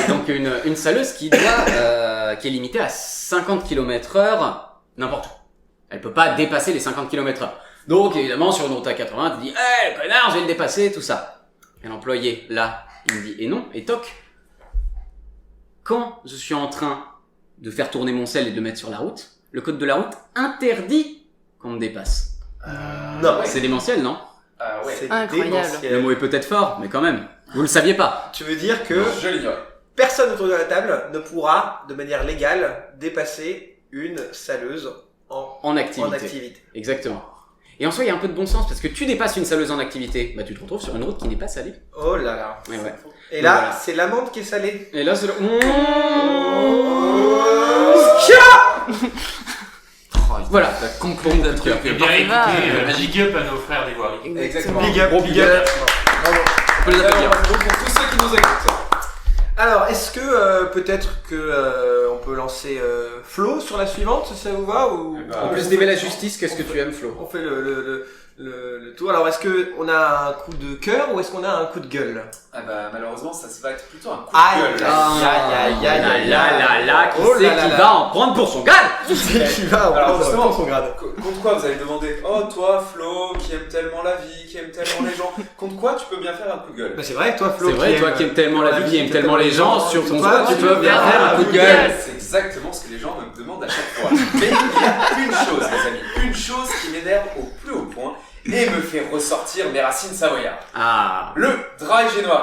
donc une saleuse qui est limitée à 50 km/h n'importe où. Elle peut pas dépasser les 50 km/h. Donc évidemment sur une route à 80, tu dis "Eh le connard, je vais le dépasser", tout ça. Et l'employé là, il me dit "Et non, et toc. Quand je suis en train de faire tourner mon sel et de mettre sur la route, le code de la route interdit qu'on me dépasse." Non, C'est démentiel, non? Ah ouais. c'est Incroyable. démentiel. Le mot est peut-être fort, mais quand même. Vous le saviez pas. Tu veux dire que Je l'ignore. personne autour de la table ne pourra, de manière légale, dépasser une saleuse En activité. en activité. Exactement. Et en soi, il y a un peu de bon sens, parce que tu dépasses une saleuse en activité, bah tu te retrouves sur une route qui n'est pas salée. Oh là là. Ouais, ouais. Et là, Voilà. c'est l'amande qui est salée. Et là, c'est le... Voilà. La conclusion d'un truc. Et bien va. écoutez, big up à nos frères des voiries. Exactement. Big up, Gros big big up. up. Bravo. On peut les applaudir. Bravo pour tous ceux qui nous écoutent. Alors, est-ce que peut-être que on peut lancer Flo sur la suivante, si ça vous va ou En plus d'aimer la justice, qu'est-ce que tu aimes, Flo? on fait le tour. Alors, est-ce que on a un coup de cœur ou est-ce qu'on a un coup de gueule? Ah bah malheureusement ça va être plutôt un coup Aïe, de gueule. Qui Oh c'est là là qui là. va en prendre pour son grade? Qui va Alors prendre justement, son grade? contre quoi vous allez me demander, oh toi Flo qui aime tellement la vie, qui aime tellement les gens, contre quoi tu peux bien faire un coup de gueule? Bah, c'est vrai, toi Flo. C'est vrai, toi qui aimes tellement la vie, qui aime tellement les gens, sur ton toit, tu peux bien faire faire un coup de gueule. C'est exactement ce que les gens me demandent à chaque fois. Mais il y a une chose les amis, une chose qui m'énerve au plus haut point et me fait ressortir mes racines savoyardes. Ah. Le dry January.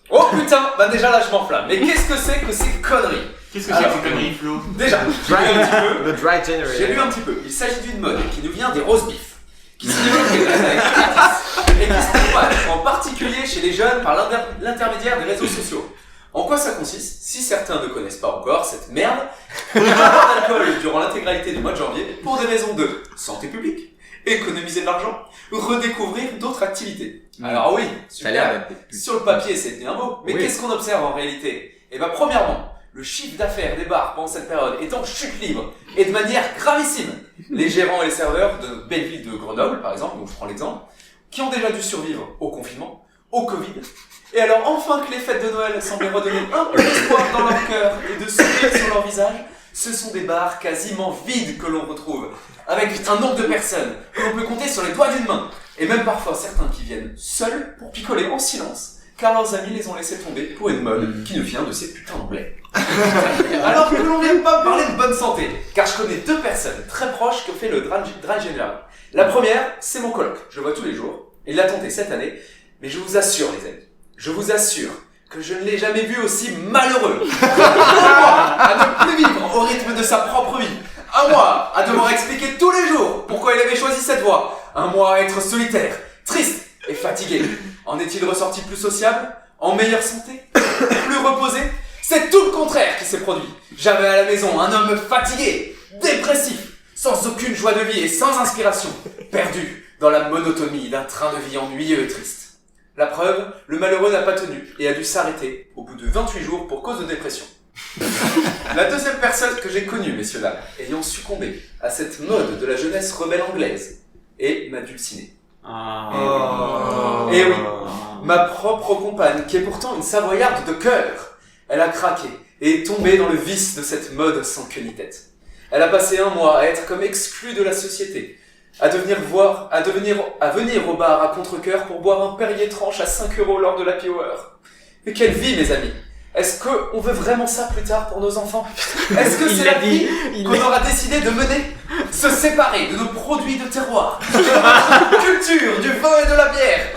Oh putain, bah déjà là je m'enflamme. Mais qu'est-ce que c'est que ces conneries? Qu'est-ce que c'est que ces conneries, Flo? Déjà, j'ai lu un petit peu. Le Dry January. J'ai lu un petit peu. Il s'agit d'une mode qui nous vient des roast beef, qui se développe dans les années 90 et qui se propage en particulier chez les jeunes par l'intermédiaire des réseaux sociaux. En quoi ça consiste? Si certains ne connaissent pas encore cette merde, on boit d'alcool durant l'intégralité du mois de janvier pour des raisons de santé publique, économiser de l'argent, redécouvrir d'autres activités. Alors oui, Ça a l'air super. d'être... Sur le papier, c'est bien beau, mais Oui. qu'est-ce qu'on observe en réalité? Eh ben, premièrement, le chiffre d'affaires des bars pendant cette période est en chute libre et de manière gravissime. Les gérants et les serveurs de notre belle ville de Grenoble, par exemple, donc je prends l'exemple, qui ont déjà dû survivre au confinement, au Covid, et alors enfin que les fêtes de Noël semblaient redonner un peu d'espoir dans leur cœur et de sourire sur leur visage, ce sont des bars quasiment vides que l'on retrouve, avec un nombre de personnes que l'on peut compter sur les doigts d'une main, et même parfois certains qui viennent seuls pour picoler en silence, car leurs amis les ont laissés tomber pour une mode qui nous vient de ces putains d'anglais. Alors que l'on vient pas me parler de bonne santé, car je connais deux personnes très proches qui ont fait le dry January. La première, c'est mon coloc, je le vois tous les jours, il l'a tenté cette année, mais je vous assure les amis, je vous assure que je ne l'ai jamais vu aussi malheureux. Un mois à ne plus vivre au rythme de sa propre vie. Un mois à devoir expliquer tous les jours pourquoi il avait choisi cette voie. Un mois à être solitaire, triste et fatigué. En est-il ressorti plus sociable? En meilleure santé? Plus reposé? C'est tout le contraire qui s'est produit. J'avais à la maison un homme fatigué, dépressif, sans aucune joie de vie et sans inspiration, perdu dans la monotonie d'un train de vie ennuyeux et triste. La preuve, le malheureux n'a pas tenu et a dû s'arrêter au bout de 28 jours pour cause de dépression. La deuxième personne que j'ai connue, messieurs dames, ayant succombé à cette mode de la jeunesse rebelle anglaise, est ma dulcinée. Et oui, ma propre compagne, qui est pourtant une savoyarde de cœur, elle a craqué et est tombée dans le vice de cette mode sans queue ni tête. Elle a passé un mois à être comme exclue de la société, à venir au bar à contre-cœur pour boire un Perrier tranche à 5 € lors de l'happy hour. Mais quelle vie, mes amis! Est-ce qu'on veut vraiment ça plus tard pour nos enfants? Est-ce que c'est la vie qu'on aura décidé de mener? Se séparer de nos produits de terroir, de notre culture, du vin et de la bière.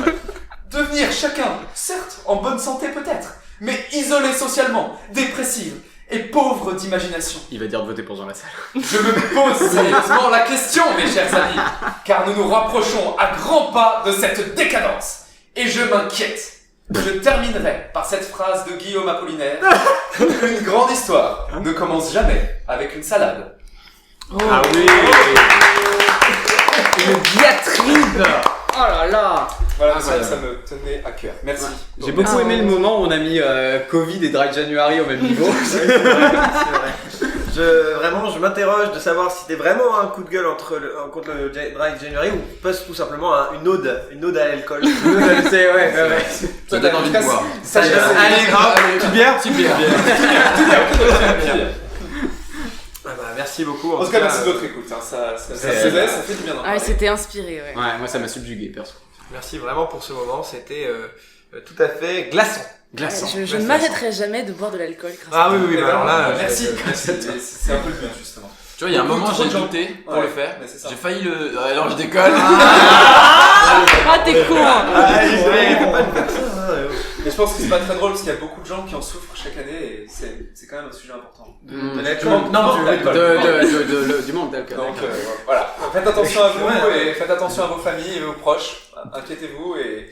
Devenir chacun, certes, en bonne santé peut-être, mais isolé socialement, dépressif et pauvre d'imagination. Il va dire de voter pour Jean Lassalle. Je me pose sérieusement la question, mes chers amis, car nous nous rapprochons à grands pas de cette décadence. Et je m'inquiète. Je terminerai par cette phrase de Guillaume Apollinaire. Une grande histoire ne commence jamais avec une salade. Ah oui. Une diatribe. Oh là là. Voilà, Incroyable. ça me tenait à cœur. Merci. J'ai beaucoup aimé le moment où on a mis Covid et Dry January au même niveau. C'est vrai. Vraiment, je m'interroge de savoir si c'était vraiment un coup de gueule contre le Dry January ou pas tout simplement une ode à l'alcool. C'est ouais. Ça donne envie de boire. Ça, je sais. Allez, grave, petite bière. Ah bah, merci beaucoup. En tout cas, merci de votre écoute. Hein. Ça fait du bien. Ah, c'était inspiré, ouais. Ouais, moi ça m'a subjugué perso. Merci vraiment pour ce moment, c'était tout à fait glaçant. Glaçant. Je ne m'arrêterai jamais de boire de l'alcool grâce Ah oui, bah alors là, merci. C'est un peu le but, justement. Tu vois, il y a un Beaucoup moment, trop j'ai de gens. douté pour Ouais, le faire. mais c'est ça. J'ai failli le. Alors, je décolle. Ah, t'es con! Mais je pense que c'est pas très drôle parce qu'il y a beaucoup de gens qui en souffrent chaque année et c'est quand même un sujet important. De l'alcool. Non, tu veux Du manque d'alcool. Donc voilà, faites attention à vous et faites attention à vos familles et vos proches. Inquiétez-vous et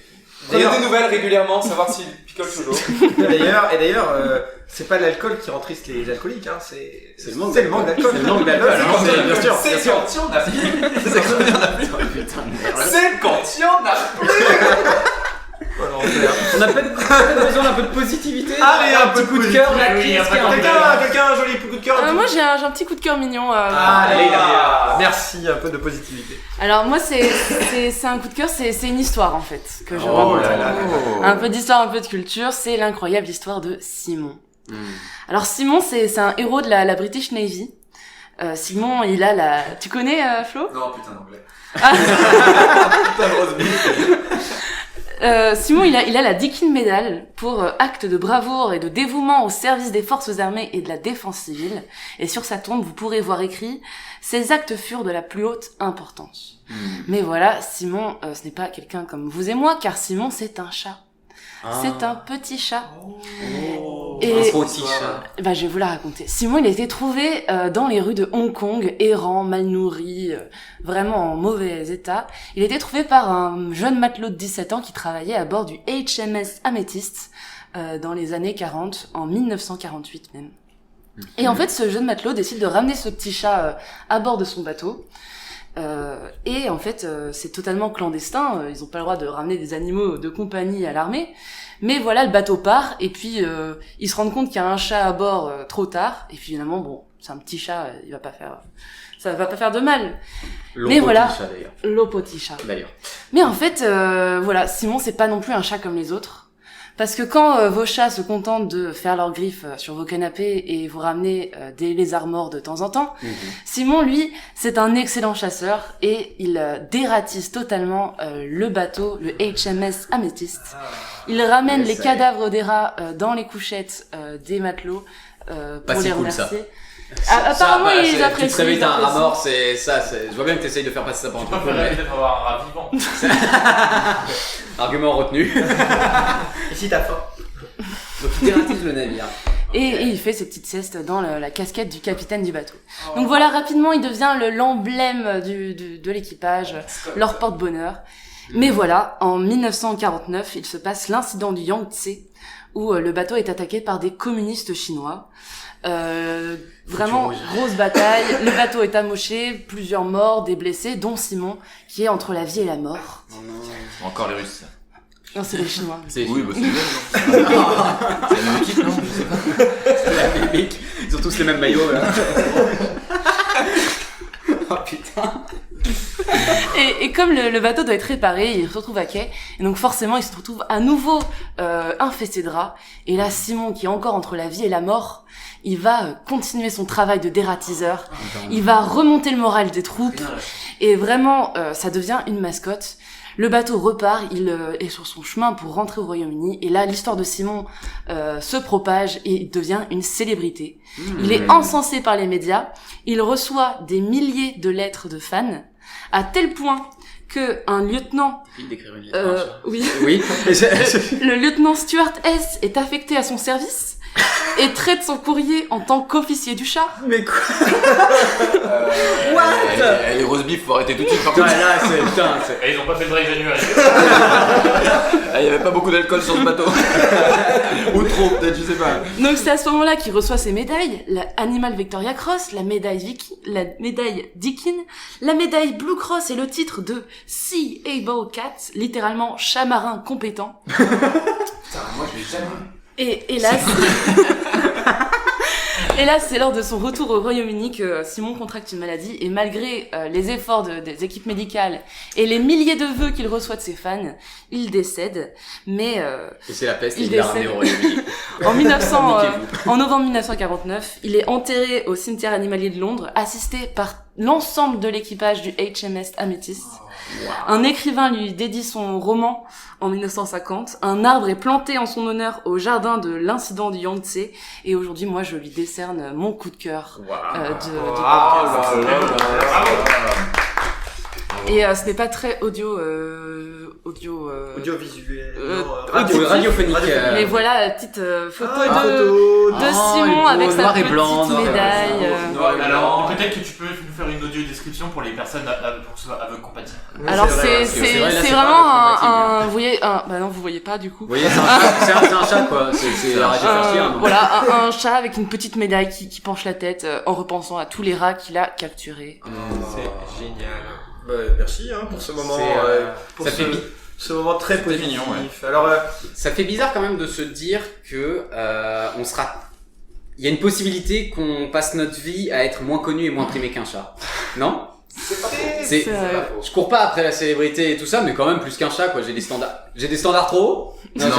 prenez des nouvelles régulièrement, savoir s'ils picolent toujours. Et d'ailleurs, c'est pas l'alcool qui rend triste les alcooliques, hein, c'est le manque d'alcool. C'est le manque d'alcool, hein, bien sûr. C'est quand il y en a plus. Putain de merde. C'est quand il y en a plus. On a peut-être besoin d'un peu de positivité. Allez, un petit peu coup de de cœur. positivité. Là, Oui, qui est-ce après, qui a un Quelqu'un a un joli coup de cœur. Moi j'ai un petit coup de cœur mignon. Allez, merci, un peu de positivité. Alors moi c'est un coup de cœur, c'est une histoire en fait que je Oh raconte. là là. Un peu d'histoire, un peu de culture, c'est l'incroyable histoire de Simon. Alors Simon c'est un héros de la British Navy. Simon il a la... Tu connais Flo? Non, putain d'anglais. Simon il a la Deakin Medal pour acte de bravoure et de dévouement au service des forces armées et de la défense civile. Et sur sa tombe vous pourrez voir écrit: ces actes furent de la plus haute importance. Mais voilà, Simon ce n'est pas quelqu'un comme vous et moi, car Simon c'est un chat. C'est un petit chat. Et Un petit chat. bah, je vais vous la raconter. Simon, il a été trouvé dans les rues de Hong Kong, errant, mal nourri, vraiment en mauvais état. Il a été trouvé par un jeune matelot de 17 ans qui travaillait à bord du HMS Amethyst dans les années 40, en 1948 même. Et en fait, ce jeune matelot décide de ramener ce petit chat à bord de son bateau. Et en fait, c'est totalement clandestin. Ils ont pas le droit de ramener des animaux de compagnie à l'armée. Mais voilà, le bateau part et puis ils se rendent compte qu'il y a un chat à bord trop tard. Et puis finalement, bon, c'est un petit chat, ça va pas faire de mal. Mais voilà, Chat, d'ailleurs. le petit chat. D'ailleurs. Mais en fait, voilà, Simon, c'est pas non plus un chat comme les autres. Parce que quand vos chats se contentent de faire leurs griffes sur vos canapés et vous ramener des lézards morts de temps en temps, Simon, lui, c'est un excellent chasseur et il dératise totalement le bateau, le HMS Amethyst. Il ramène les cadavres des rats dans les couchettes des matelots Pas pour si les cool, ça. remercier. Apparemment, ils Tu te apprécient. réveilles ils d'un rat apprécient. mort, c'est ça. Je vois bien que t'essayes de faire passer ça pour un Je truc. préférerais mais- peut-être avoir un rat vivant. Argument retenu. Et si t'as faim? Donc il dératise le navire. Et il fait ses petites siestes dans la casquette du capitaine du bateau. Donc voilà, rapidement, il devient l'emblème de l'équipage, leur porte-bonheur. Mais voilà, en 1949, il se passe l'incident du Yangtze, où le bateau est attaqué par des communistes chinois. Vraiment grosse bataille, le bateau est amoché, plusieurs morts, des blessés, dont Simon, qui est entre la vie et la mort. Encore les Russes. Non, c'est les Chinois. C'est Oui, bah c'est bien, non C'est la même équipe, non Je sais pas. la mimique. Ils ont tous les mêmes maillots là. Oh putain. Et comme le bateau doit être réparé, il se retrouve à quai, et donc forcément il se retrouve à nouveau infesté de rats. Et là, Simon, qui est encore entre la vie et la mort, il va continuer son travail de dératiseur. Il va remonter le moral des troupes, et vraiment, ça devient une mascotte. Le bateau repart, il est sur son chemin pour rentrer au Royaume-Uni, et là, l'histoire de Simon se propage et il devient une célébrité. Il est encensé par les médias, il reçoit des milliers de lettres de fans, à tel point que un lieutenant, Il d'écrire une lettre. oui, Oui. le lieutenant Stuart S est affecté à son service et traite son courrier en tant qu'officier du chat. Mais quoi? Les roast beef, faut arrêter tout de suite. Par Ouais, contre, là, c'est putain. Et ils ont pas fait le vrai January. il y avait pas beaucoup d'alcool sur ce bateau. Ou trop, peut-être, je sais pas. Donc c'est à ce moment-là qu'il reçoit ses médailles, la Animal Victoria Cross, la médaille Deakin, la médaille Blue Cross et le titre de Sea Able Cat, littéralement chat marin compétent. Putain, moi je l'ai jamais. Et là, et là, c'est lors de son retour au Royaume-Uni que Simon contracte une maladie, et malgré les efforts des équipes médicales et les milliers de vœux qu'il reçoit de ses fans, il décède. Mais Et c'est la peste, Il il l'a ramené décède. au Royaume-Uni. en novembre 1949, il est enterré au cimetière animalier de Londres, assisté par l'ensemble de l'équipage du HMS Amethyst. Un écrivain lui dédie son roman en 1950. Un arbre est planté en son honneur au jardin de l'incident du Yangtze. Et aujourd'hui, moi, je lui décerne mon coup de cœur de podcast. Et ce n'est pas très Audiovisuel. Radiophonique. mais voilà, la petite photo Ah, de photo. Simon avec sa noir et petite blanc, noir et médaille. Noir et blanc. Peut-être que tu peux nous faire une audio description pour les personnes pour que ce soit aveugles compatibles. Alors c'est vrai, c'est vrai, là, c'est c'est vraiment pas compatible, vous voyez, bah non, vous voyez pas du coup. Vous voyez, c'est un chat quoi. C'est arrêtez de faire chier. Voilà, un chat avec une petite médaille qui penche la tête en repensant à tous les rats qu'il a capturés. C'est génial. Bah, merci pour ce moment. C'est, Pour ça ce, fait ce moment très C'était positif. mignon, Alors, Ça fait bizarre quand même de se dire que on sera. Il y a une possibilité qu'on passe notre vie à être moins connu et moins primé qu'un chat. Non? C'est. Je cours pas après la célébrité et tout ça, mais quand même plus qu'un chat, quoi. J'ai des standards trop hauts. Non, Non.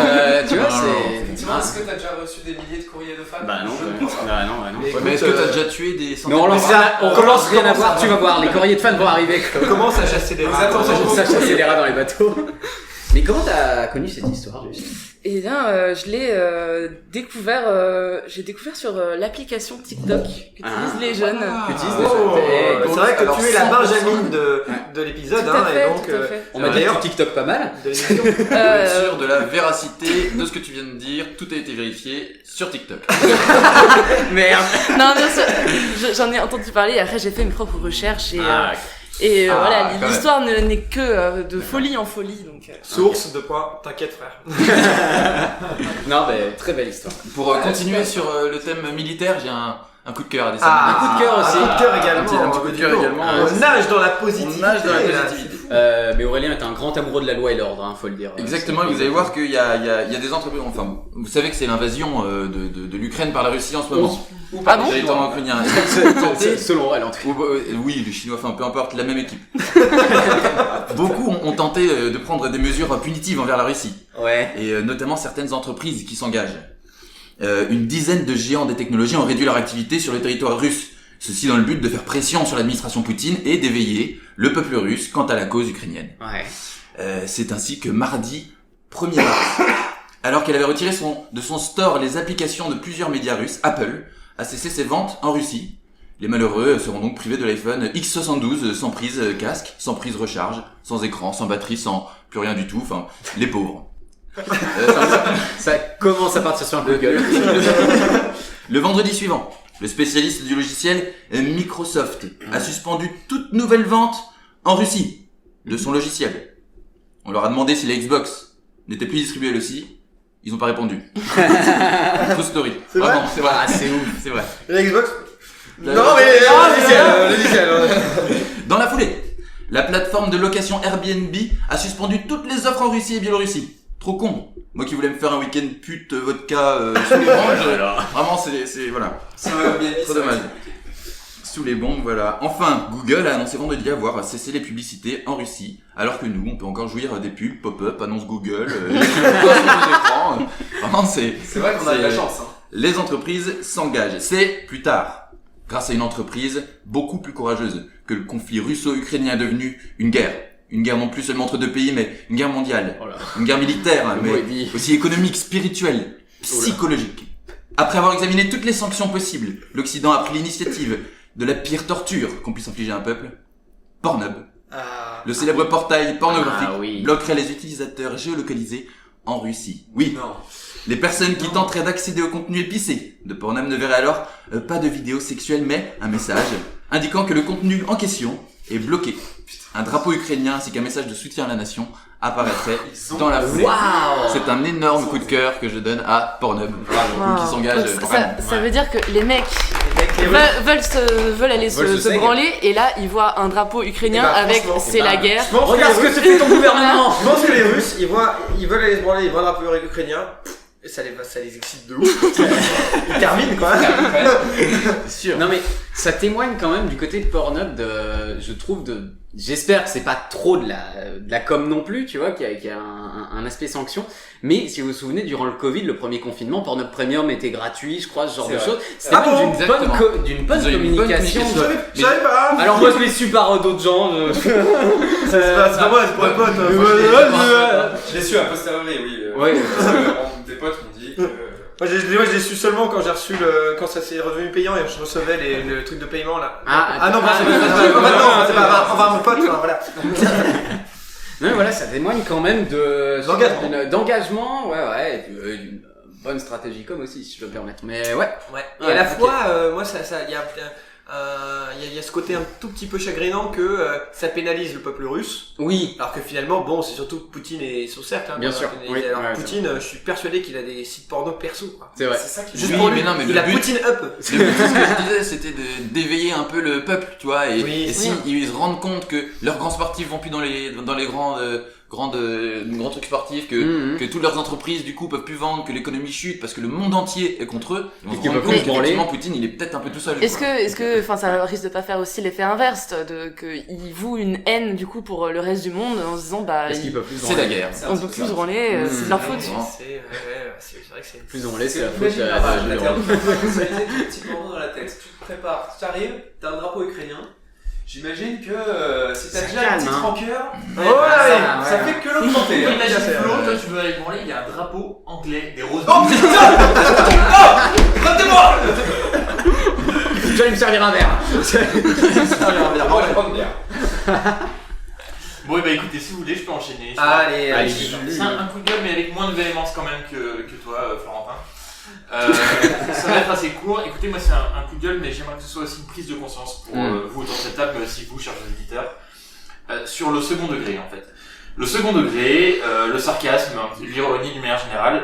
tu vois, Non, c'est. Effectivement, est-ce que t'as déjà reçu des milliers de courriers de fans? Bah non, Je ne pense pas. non. Mais Mais est-ce que écoute, t'as déjà tué des Mais centaines on lance de rien, on commence rien à commence voir, à tu vas voir, les courriers de fans vont arriver. on commence à chasser des Nous rats. attendons. Ça chasser les rats dans les bateaux. Mais comment t'as connu cette histoire, Lucie? Et bien, je l'ai découvert, j'ai découvert sur l'application TikTok qu'utilisent les jeunes. Qu'utilisent Oh, les c'est vrai que Alors, tu es la 100%. Benjamine de l'épisode, Tout à fait, et donc tout à fait. On m'a dit que tu TikTok pas mal. de l'émission. Pour être sûr de la véracité de ce que tu viens de dire, tout a été vérifié sur TikTok. Merde. Non, bien sûr, j'en ai entendu parler, après j'ai fait mes propres recherches et Ah, voilà, quand l'histoire n'est que de folie en folie, donc... Source de points, t'inquiète frère. Non, mais très belle histoire. Pour continuer sur le thème militaire, j'ai un coup de cœur à descendre. un coup de cœur aussi. Un coup de cœur également. Un petit coup de cœur également. On nage dans la positivité. On nage dans la là. positivité. Mais Aurélien est un grand amoureux de la loi et l'ordre, hein, faut le dire. Exactement, et vous allez voir qu'il y a des entreprises, enfin, vous savez que c'est l'invasion de l'Ukraine par la Russie en ce moment. Ah bon? Le territoire ukrainien. Selon elle, en tout cas. Oui, les Chinois, enfin peu importe, la même équipe. Beaucoup ont tenté de prendre des mesures punitives envers la Russie, Ouais. et notamment certaines entreprises qui s'engagent. Une dizaine de géants des technologies ont réduit leur activité sur le territoire russe. Ceci dans le but de faire pression sur l'administration Poutine et d'éveiller le peuple russe quant à la cause ukrainienne. Ouais. C'est ainsi que mardi 1er mars, alors qu'elle avait retiré de son store les applications de plusieurs médias russes, Apple a cessé ses ventes en Russie. Les malheureux seront donc privés de l'iPhone X72 sans prise casque, sans prise recharge, sans écran, sans batterie, sans plus rien du tout, enfin, les pauvres. Ça commence à partir sur un peu de gueule. Le vendredi suivant, le spécialiste du logiciel Microsoft a suspendu toute nouvelle vente en Russie de son logiciel. On leur a demandé si la Xbox n'était plus distribuée elle aussi. Ils n'ont pas répondu. True story. C'est vrai Vraiment, c'est vrai. Ah, c'est ouf. C'est vrai. La Xbox. La- Non mais le logiciel. Dans la foulée, la plateforme de location Airbnb a suspendu toutes les offres en Russie et Biélorussie. Trop con. Moi qui voulais me faire un week-end pute vodka sous les bombes, vraiment c'est voilà. Trop dommage. Sous les bombes, voilà. Enfin, Google a annoncé vendredi avoir cessé les publicités en Russie, alors que nous, on peut encore jouir des pubs, pop-up, annonce Google, sur nos écrans. Vraiment, C'est vrai qu'on a de la chance. Hein. les entreprises s'engagent. C'est plus tard, grâce à une entreprise beaucoup plus courageuse, que le conflit russo-ukrainien est devenu une guerre. Une guerre non plus seulement entre deux pays, mais une guerre mondiale. Oh là. Une guerre militaire, Le mot est mais dit. aussi économique, spirituelle, psychologique. Après avoir examiné toutes les sanctions possibles, l'Occident a pris l'initiative de la pire torture qu'on puisse infliger à un peuple. Pornhub. Le célèbre portail pornographique Ah oui. bloquerait les utilisateurs géolocalisés en Russie. Oui, Non. les personnes qui tenteraient d'accéder au contenu épicé de Pornhub ne verraient alors pas de vidéos sexuelles, mais un message indiquant que le contenu en question est bloqué. Un drapeau ukrainien ainsi qu'un message de soutien à la nation apparaîtrait dans la foulée. Waouh. C'est un énorme coup de cœur que je donne à Pornhub. Wow. Qui s'engage Donc, vraiment. ça veut dire que les mecs veulent aller Veulent se se séguer. branler et là ils voient un drapeau ukrainien Eh ben, avec franchement, c'est la guerre. Je pense que Regarde ce les que Russes- te fait ton gouvernement. Je pense que les Russes, ils veulent aller se branler, ils voient un drapeau ukrainien, et ça les excite de ouf. Ils terminent quoi. C'est sûr. Non mais ça témoigne quand même du côté de Pornhub je trouve j'espère que c'est pas trop de la com non plus, tu vois, qu'il y a un aspect sanction. Mais si vous vous souvenez, durant le Covid, le premier confinement, Pornhub Premium était gratuit, je crois, ce genre C'est de vrai. choses. C'était Ah même bon d'une bonne, Exactement. d'une bonne Ils ont eu une bonne communication. communication. Je savais pas. Alors moi je l'ai su par d'autres gens. C'est pas moi, c'est pour les potes. Je l'ai su a posteriori, oui. Ouais. Parce que des potes m'ont dit que... Moi je l'ai su seulement quand j'ai reçu quand ça s'est redevenu payant et je recevais le truc de paiement là. Non, c'est pas enfin mon pote, enfin, voilà. Non, voilà, ça témoigne quand même D'engagement. d'engagement, ouais, et puis, d'une bonne stratégie comme aussi, si je peux me permettre. Mais ouais. Et à la fois, moi il y a ce côté un tout petit peu chagrinant que ça pénalise le peuple russe. Oui. Alors que finalement, bon, c'est surtout Poutine et son cercle. Hein, Bien qu'on a sûr. pénalisé. Oui, Alors ouais, Poutine, je suis persuadé qu'il a des sites porno perso. Quoi. C'est vrai. C'est ça qui Juste Oui, pour mais lui, non, mais il le a but- Poutine up. Le but, ce que je disais, c'était d'éveiller un peu le peuple, tu vois, et, Oui, et si ils se rendent compte que leurs grands sportifs vont plus dans les grands grand truc sportif, que toutes leurs entreprises du coup peuvent plus vendre, que l'économie chute parce que le monde entier est contre eux. Ils vont se rendre compte qu'effectivement Poutine il est peut-être un peu tout seul. Est-ce que, enfin, ça risque de pas faire aussi l'effet inverse, qu'il voue une haine du coup pour le reste du monde en se disant bah Parce qu'ils peuvent plus C'est la guerre. on peut plus se branler, c'est de leur faute. C'est vrai que c'est... Plus on laisse, c'est la faute Imagine, à t'as de un l'Europe. petit moment dans la tête, tu te prépares, tu arrives, t'as un drapeau ukrainien. J'imagine que si t'as déjà une petite rancœur, ça fait que l'augmenter. Imagine Flo, toi tu veux aller branler, il y a un drapeau anglais, des roses. Oh putain! Oh! Ratez-moi! J'allais me servir un verre. On va prendre une bière. Bon, et bah écoutez, si vous voulez, je peux enchaîner. Allez, C'est un coup de gueule, mais avec moins de véhémence quand même que toi, Florentin. Ça va être assez court. Écoutez, moi c'est un coup de gueule, mais j'aimerais que ce soit aussi une prise de conscience pour vous autour de cette table, mais aussi vous, chers auditeurs, sur le second degré en fait. Le second degré, le sarcasme, l'ironie d'une manière générale,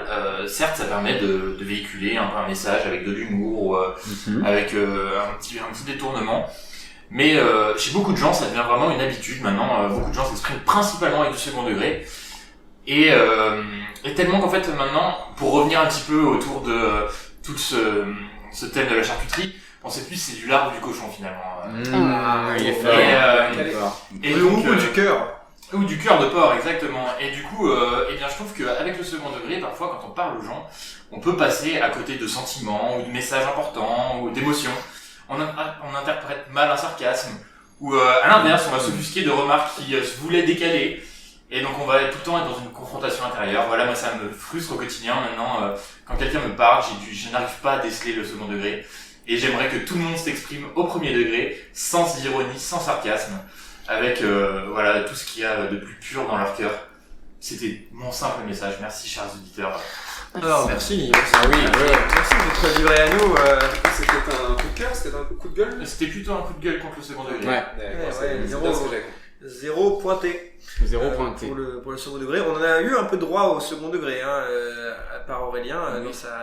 certes ça permet de véhiculer un peu un message avec de l'humour, ou, avec un petit détournement. Mais chez beaucoup de gens, ça devient vraiment une habitude. Maintenant, beaucoup de gens s'expriment principalement avec du second degré. Et tellement qu'en fait, maintenant, pour revenir un petit peu autour de tout ce thème de la charcuterie, on sait plus si c'est du lard ou du cochon finalement. Il est fort. Et donc, ou du cœur. Ou du cœur de porc, exactement. Et du coup, eh bien, je trouve qu'avec le second degré, parfois, quand on parle aux gens, on peut passer à côté de sentiments, ou de messages importants, ou d'émotions. On interprète mal un sarcasme, ou à l'inverse, on va s'offusquer de remarques qui se voulaient décaler, et donc on va tout le temps être dans une confrontation intérieure. Voilà, moi ça me frustre au quotidien maintenant, quand quelqu'un me parle, je n'arrive pas à déceler le second degré, et j'aimerais que tout le monde s'exprime au premier degré, sans ironie, sans sarcasme, avec voilà tout ce qu'il y a de plus pur dans leur cœur. C'était mon simple message. Merci chers auditeurs. Alors merci. Ah oui, Merci d'être livré à nous. C'était un coup de cœur, c'était un coup de gueule. C'était plutôt un coup de gueule contre le second degré. ouais. C'est zéro. bien ce que j'ai compris. Zéro pointé. Zéro pointé. Pour le second degré. On en a eu un peu droit au second degré, par Aurélien,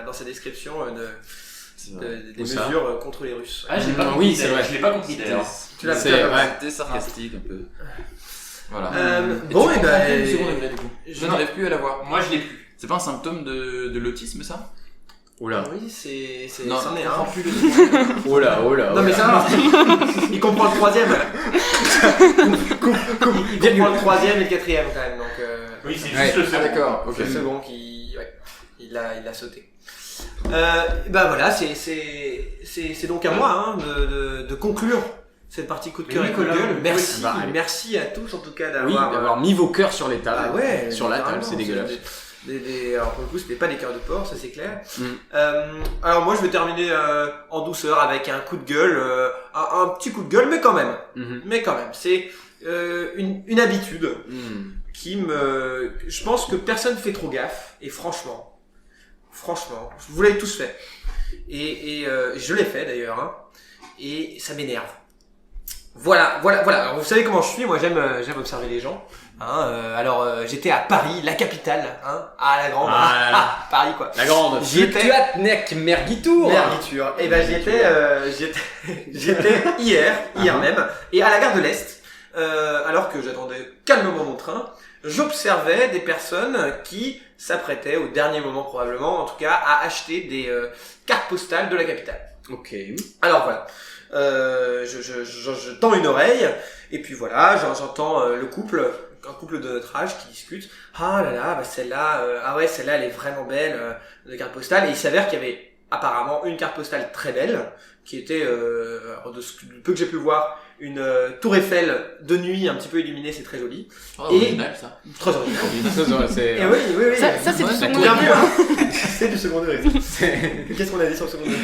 dans sa description des Où ça mesures contre les Russes. Ah, je l'ai pas compris. Oui, c'est vrai. Je l'ai pas compris d'ailleurs. Tu l'as C'est fait. ouais. C'était sarcastique un peu. Voilà. Bon, et tu comprends ben. plus le second degré du coup. Je n'arrive plus à l'avoir. Moi, je l'ai plus. C'est pas un symptôme de l'autisme ça? Oula. Oui, c'est. Non, c'en est on un. comprend plus le Oula. Non mais ça va. Il comprend le troisième. Il comprend le troisième et le quatrième quand même. Donc Oui, c'est Ouais. juste le Ah second. d'accord, ok. le second qui, ouais, il l'a sauté. Bah voilà, c'est donc à moi de conclure cette partie coup de cœur Mais et coup de Nicolas, gueule. Merci, bah, allez. merci à tous en tout cas Oui, d'avoir mis vos cœurs sur les tables. Ah ouais, Sur la table, littéralement, c'est dégueulasse. alors pour le coup, c'était pas des cœurs de porc, ça c'est clair. Alors moi, je vais terminer en douceur avec un coup de gueule, un petit coup de gueule, mais quand même. Mais quand même, c'est une habitude qui je pense que personne fait trop gaffe. Et franchement, vous l'avez tous fait. Et je l'ai fait d'ailleurs. Hein, et ça m'énerve. Voilà. Alors, vous savez comment je suis, moi j'aime observer les gens. Alors j'étais à Paris, la capitale, à la grande, Paris quoi. La grande. J'y étais. Fluctuatnek Mergitur. Mergitur. Et ben j'étais hier même, et à la gare de l'Est, alors que j'attendais calmement mon train, j'observais des personnes qui s'apprêtaient au dernier moment probablement, en tout cas, à acheter des cartes postales de la capitale. Ok. Alors voilà. Je tends une oreille, et puis voilà, j'entends un couple de notre âge qui discute. Ah là là, bah celle-là, celle-là elle est vraiment belle, de carte postale. Et il s'avère qu'il y avait apparemment une carte postale très belle, qui était, du peu que j'ai pu voir, une tour Eiffel de nuit un petit peu illuminée, c'est très joli. Oh, Et- original ça. Très original. C'est. Et oui. Ça c'est du Ouais, second Bien degré. vu, hein. C'est du second degré. Qu'est-ce qu'on a dit sur le second degré?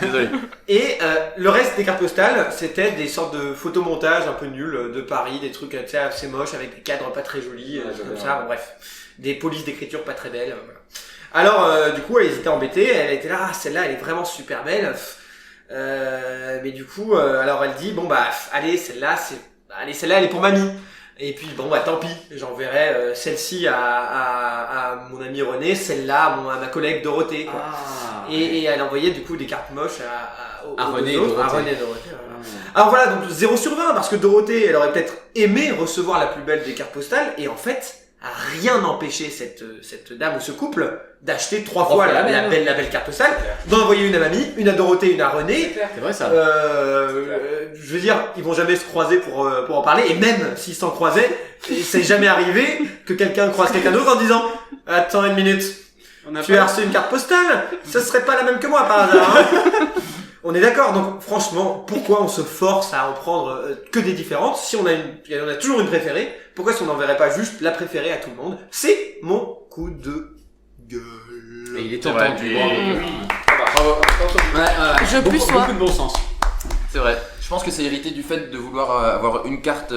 Désolé. Et le reste des cartes postales, c'était des sortes de photomontages un peu nuls de Paris, des trucs tu sais, assez moches avec des cadres pas très jolis, comme ça, bon, bref. Des polices d'écriture pas très belles. Voilà. Alors, du coup, elle était embêtée, elle était là, celle-là, elle est vraiment super belle. Mais du coup, alors elle dit, bon bah, allez, celle-là, elle est pour mamie. Et puis bon bah tant pis, j'enverrai celle-ci à mon ami René, celle-là à ma collègue Dorothée quoi. Et elle envoyait du coup des cartes moches aux René deux et autres, Dorothée. à René et Dorothée. Voilà. Alors voilà, donc 0 sur 20 parce que Dorothée, elle aurait peut-être aimé recevoir la plus belle des cartes postales et en fait, rien n'empêchait cette dame ou ce couple d'acheter 3 Trois fois fois la la même. belle carte postale, d'en envoyer une à mamie, une à Dorothée, une à René. C'est vrai ça. Je veux dire, ils vont jamais se croiser pour en parler, et même s'ils s'en croisaient, c'est jamais arrivé que quelqu'un croise quelqu'un d'autre en disant « Attends une minute, tu as reçu une carte postale, ça serait pas la même que moi par hasard. Hein ?» On est d'accord, donc franchement, pourquoi on se force à en prendre que des différentes si on a toujours une préférée? Pourquoi est-ce qu'on n'enverrait pas juste la préférée à tout le monde? C'est mon coup de gueule. Et il est C'est vrai, entendu. mais- Bravo. Je plus sois. Beaucoup de bon sens. C'est vrai. Je pense que c'est hérité du fait de vouloir avoir une carte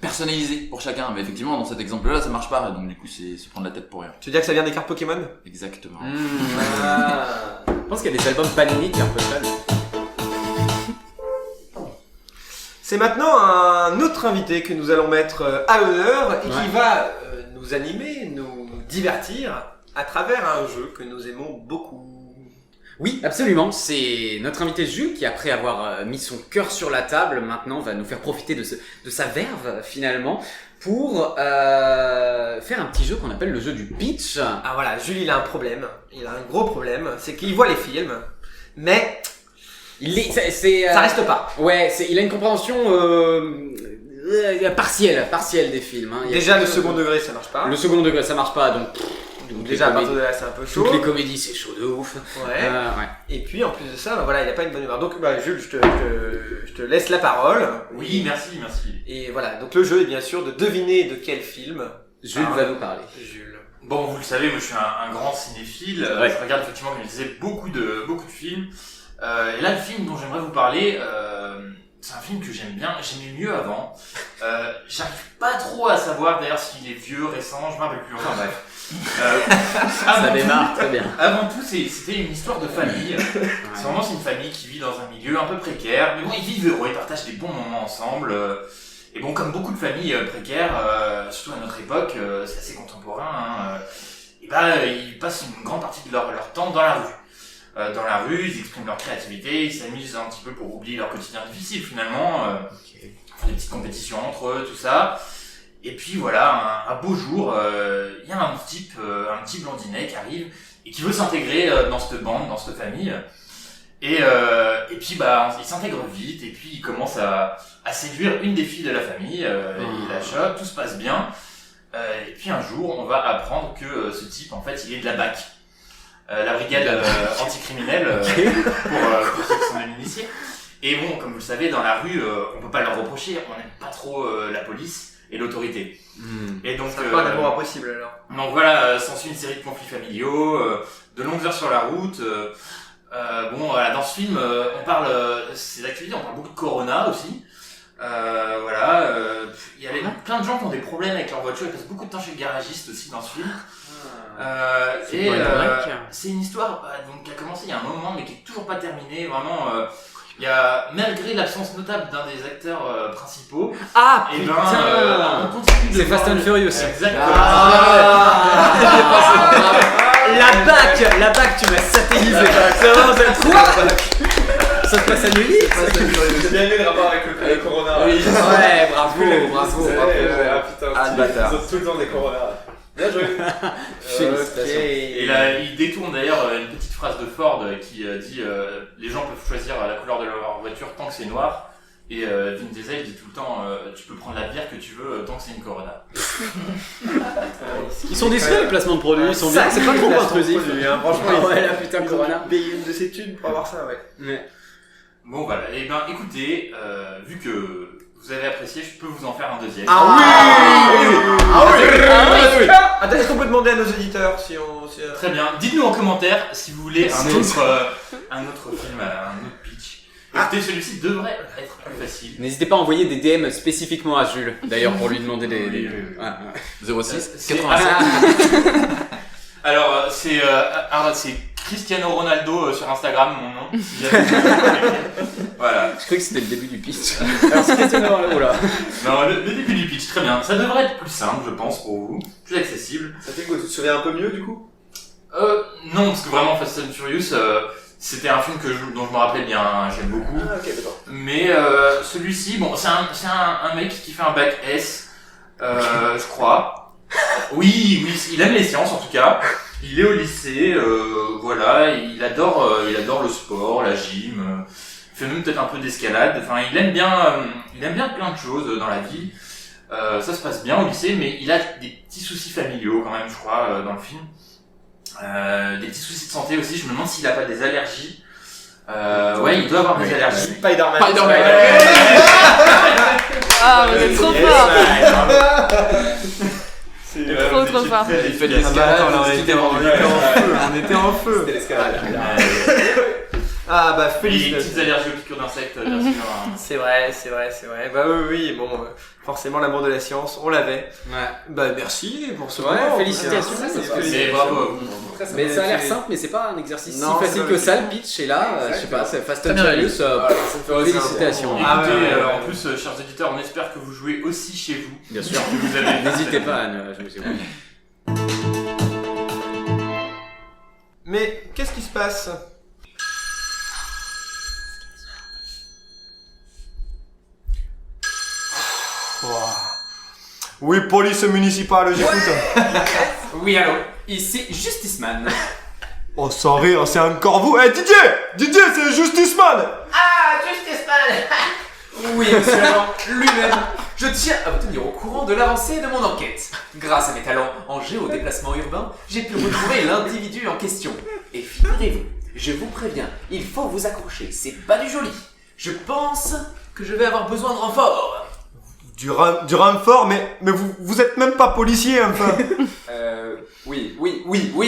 personnalisée pour chacun. Mais effectivement, dans cet exemple-là, ça marche pas. Donc du coup, c'est se prendre la tête pour rien. Tu veux dire que ça vient des cartes Pokémon? Exactement. Je pense qu'il y a des albums Panini qui un peu ça. C'est maintenant un autre invité que nous allons mettre à l'honneur et qui va nous animer, nous divertir à travers un jeu que nous aimons beaucoup. Oui, absolument. C'est notre invité Jules qui, après avoir mis son cœur sur la table, maintenant va nous faire profiter de sa verve finalement pour faire un petit jeu qu'on appelle le jeu du pitch. Ah voilà, Jules il a un problème, il a un gros problème, c'est qu'il voit les films, mais ça reste pas. Ouais, il a une compréhension partielle des films. Hein. Il y a Déjà le second degré ça marche pas. Le second degré, ça marche pas, donc Déjà à partir de là c'est un peu chaud. toutes les comédies, c'est chaud de ouf. Ouais. Ouais. Et puis en plus de ça, voilà, il a pas une bonne humeur. Donc Jules, je te laisse la parole. Oui, merci. Et voilà, donc le jeu est bien sûr de deviner de quel film Jules va nous parler. Jules. Bon, vous le savez, moi je suis un grand cinéphile. Ouais. Je regarde effectivement, comme je disais, beaucoup de films. Et là, le film dont j'aimerais vous parler, c'est un film que j'aime bien. J'aimais mieux avant. J'arrive pas trop à savoir d'ailleurs s'il est vieux, récent, je m'en rappelle plus. Enfin bref. Ça démarre très bien. Avant tout, c'était une histoire de famille. C'est une famille qui vit dans un milieu un peu précaire. Mais bon, ils vivent heureux, ils partagent des bons moments ensemble. Et bon, comme beaucoup de familles précaires, surtout à notre époque, c'est assez contemporain, ils passent une grande partie de leur temps dans la rue. Dans la rue, ils expriment leur créativité, ils s'amusent un petit peu pour oublier leur quotidien difficile finalement. Ils font des petites compétitions entre eux, tout ça. Et puis voilà, un beau jour, il y a un petit blondinet qui arrive et qui veut s'intégrer dans cette bande, dans cette famille. Et puis il s'intègre vite et puis il commence à séduire une des filles de la famille. Il la chope, tout se passe bien. Et puis un jour, on va apprendre que ce type, en fait, il est de la BAC. La brigade anticriminelle, pour ceux qui sont initiés. Et bon, comme vous le savez, dans la rue, on peut pas leur reprocher, on n'aime pas trop la police et l'autorité. Et donc, C'est pas un amour impossible alors. donc voilà, s'ensuit une série de conflits familiaux, de longues heures sur la route. Voilà, dans ce film, on parle ces activités, on parle beaucoup de Corona aussi. Il y avait plein de gens qui ont des problèmes avec leur voiture, ils passent beaucoup de temps chez le garagiste aussi dans ce film. C'est une histoire donc, qui a commencé il y a un moment mais qui est toujours pas terminée. Vraiment, il y a, malgré l'absence notable d'un des acteurs principaux, Ah et putain, on continue de c'est Fast voir and Furious. Exactement. La BAC, tu m'as satellisé. C'est vraiment Ça se passe à New York. J'ai bien aimé le rapport avec le Corona. Ouais, bravo. Ah, le bâtard. Ils ont tout le temps des Corona. Bien joué. Félicitations. Et là, il détourne d'ailleurs une petite phrase de Ford qui dit les gens peuvent choisir la couleur de leur voiture tant que c'est noir. Et Vin Diesel dit tout le temps tu peux prendre la bière que tu veux tant que c'est une Corona. Ils sont discrets les placements de produits, ils sont bien, c'est pas trop intrusif. Franchement, Ouais, là putain, Corona. payer une de ses thunes pour avoir ça, ouais. Bon voilà, et ben écoutez, vu que vous avez apprécié, je peux vous en faire un deuxième. Attends, est-ce qu'on peut demander à nos auditeurs si on... Très bien, dites-nous en commentaire si vous voulez un autre film, un autre pitch. Écoutez, celui-ci devrait être plus facile. N'hésitez pas à envoyer des DM spécifiquement à Jules, d'ailleurs, pour lui demander des... Oui. Ah, 06 C'est- 87. Alors, c'est Cristiano Ronaldo sur Instagram, mon nom. Si jamais- Voilà. Je croyais que c'était le début du pitch. Alors c'est Cristiano Ronaldo, là. Non, le début du pitch, très bien. Ça devrait être plus simple, je pense, pour vous. Plus accessible. Ça fait quoi? Tu te souviens un peu mieux du coup? Non, parce que vraiment, Fast and Furious, c'était un film dont je me rappelais bien, j'aime beaucoup. Ah, ok, d'accord. Mais celui-ci, bon, c'est un mec qui fait un bac S, je crois. Oui, il aime les sciences en tout cas. Il est au lycée, voilà, il adore le sport, la gym. Il fait même peut-être un peu d'escalade. Enfin, il aime bien plein de choses dans la vie. Ça se passe bien au lycée, mais il a des petits soucis familiaux quand même, je crois, dans le film. Des petits soucis de santé aussi. Je me demande s'il a pas des allergies. Ouais, il doit avoir des allergies. Spider-Man. Ah, vous êtes trop fort. Trop fort. Il fait de Ah bah attends, l'escalade, on était en feu. C'était l'escalade. Ah bah Il a des félicitations. petites allergies aux piqûres d'insectes, bien sûr. Hein. C'est vrai. Bah oui, bon, forcément l'amour de la science, on l'avait. Ouais. Bah merci pour ce Ouais, moment. félicitations. C'est bravo à vous. Mais ça a l'air simple, mais c'est pas un exercice Non, si facile c'est que vrai. ça. Le pitch est là, je sais pas, c'est Fast and Très bien Furious. Félicitations. Ah ouais, Écoutez, ouais, ouais. en plus, chers éditeurs, on espère que vous jouez aussi chez vous. Bien sûr. Que vous avez N'hésitez pas à ne jouer chez vous. Mais qu'est-ce qui se passe? Oui, police municipale, j'écoute. Oui, allô, ici Justice Man. Oh, sans rire, c'est encore vous. Eh, Didier, c'est Justice Man. Oui, monsieur l'agent, lui-même. Je tiens à vous tenir au courant de l'avancée de mon enquête. Grâce à mes talents en géodéplacement urbain, j'ai pu retrouver l'individu en question. Et figurez-vous, je vous préviens, il faut vous accrocher, c'est pas du joli. Je pense que je vais avoir besoin de renfort. Du renfort, mais vous êtes même pas policier, enfin. Oui,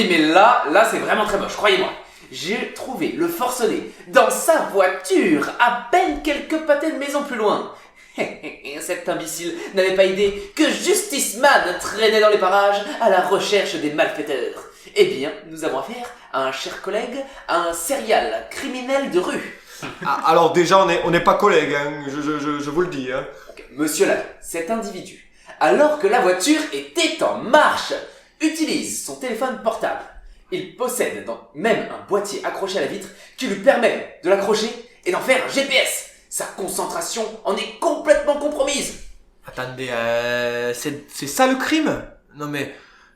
mais là c'est vraiment très moche, croyez-moi. J'ai trouvé le forcené dans sa voiture, à peine quelques pâtés de maison plus loin. Cet imbécile n'avait pas idée que Justice Man traînait dans les parages à la recherche des malfaiteurs. Eh bien, nous avons affaire à un cher collègue, à un serial criminel de rue. Ah, alors déjà, on n'est pas collègues, hein, je vous le dis. Hein. Monsieur Lac, cet individu, alors que la voiture était en marche, utilise son téléphone portable. Il possède même un boîtier accroché à la vitre qui lui permet de l'accrocher et d'en faire un GPS. Sa concentration en est complètement compromise. Attendez, c'est ça le crime? Non mais,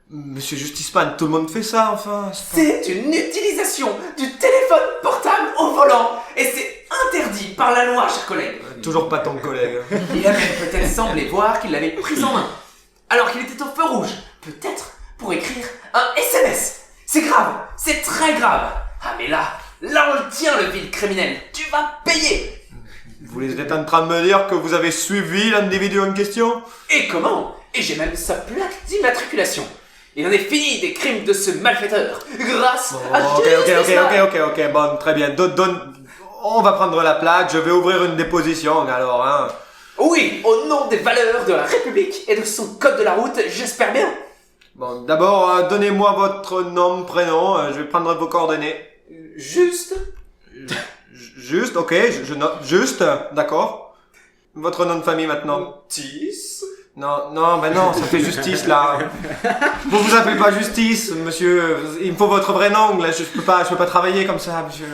monsieur Justiceman, tout le monde fait ça, enfin. C'est une utilisation du téléphone portable au volant et c'est interdit par la loi, cher collègue. Toujours pas ton collègue. Il a même peut-être semblé voir qu'il l'avait prise en main, alors qu'il était au feu rouge, peut-être pour écrire un SMS. C'est grave, c'est très grave. Ah mais là on le tient, le vil criminel, tu vas payer. Vous êtes en train de me dire que vous avez suivi l'individu en question? Et comment? Et j'ai même sa plaque d'immatriculation. Il en est fini des crimes de ce malfaiteur, grâce à Justice Man. Ok, bon, très bien. On va prendre la plaque, je vais ouvrir une déposition, alors, hein. Oui, au nom des valeurs de la République et de son code de la route, j'espère bien. Bon, d'abord, donnez-moi votre nom, prénom, je vais prendre vos coordonnées. Juste Juste, ok, je note. Juste, d'accord. Votre nom de famille maintenant. Otis. Non, ça fait justice, là. Vous appelez pas justice, monsieur. Il me faut votre vrai nom, là. Je peux pas travailler comme ça, monsieur.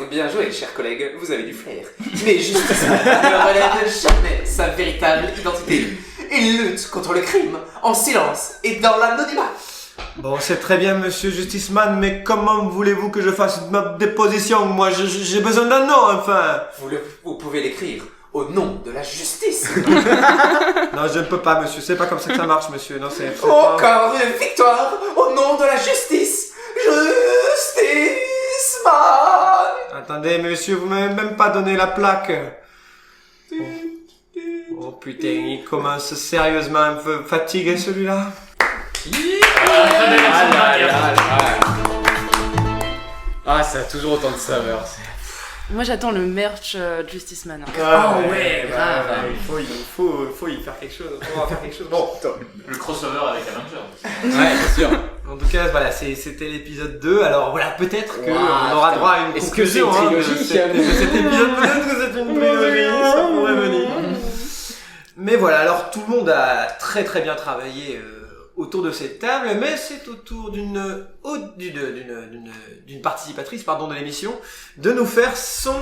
Bien joué, cher collègue, vous avez du flair. Mais Justice Man ne relève jamais sa véritable identité. Il lutte contre le crime, en silence et dans l'anonymat. Bon, c'est très bien, monsieur Justiceman, mais comment voulez-vous que je fasse ma déposition? Moi, j'ai besoin d'un nom, enfin. Vous pouvez l'écrire au nom de la justice. Non, je ne peux pas, monsieur. C'est pas comme ça que ça marche, monsieur. Non, c'est pas... Encore une victoire au nom de la justice. Justice Man. Attendez, monsieur, vous m'avez même pas donné la plaque. Oh putain, il commence sérieusement un peu fatigué, celui-là. Ah, ça a toujours autant de saveur. Moi j'attends le merch Justice Man. Ouais, grave. Il faut y faire quelque chose. On va faire quelque chose. Bon, top. Le crossover avec Avengers. Ouais, bien sûr. En tout cas, voilà, c'était l'épisode 2. Alors voilà, peut-être qu'on Wow, aura putain. droit à une Est-ce que c'est conclusion. une trilogie, de cet épisode. Peut-être que c'est une trilogie, ça pourrait venir. Mais voilà, alors tout le monde a très très bien travaillé autour de cette table, mais c'est autour d'une participatrice de l'émission de nous faire sa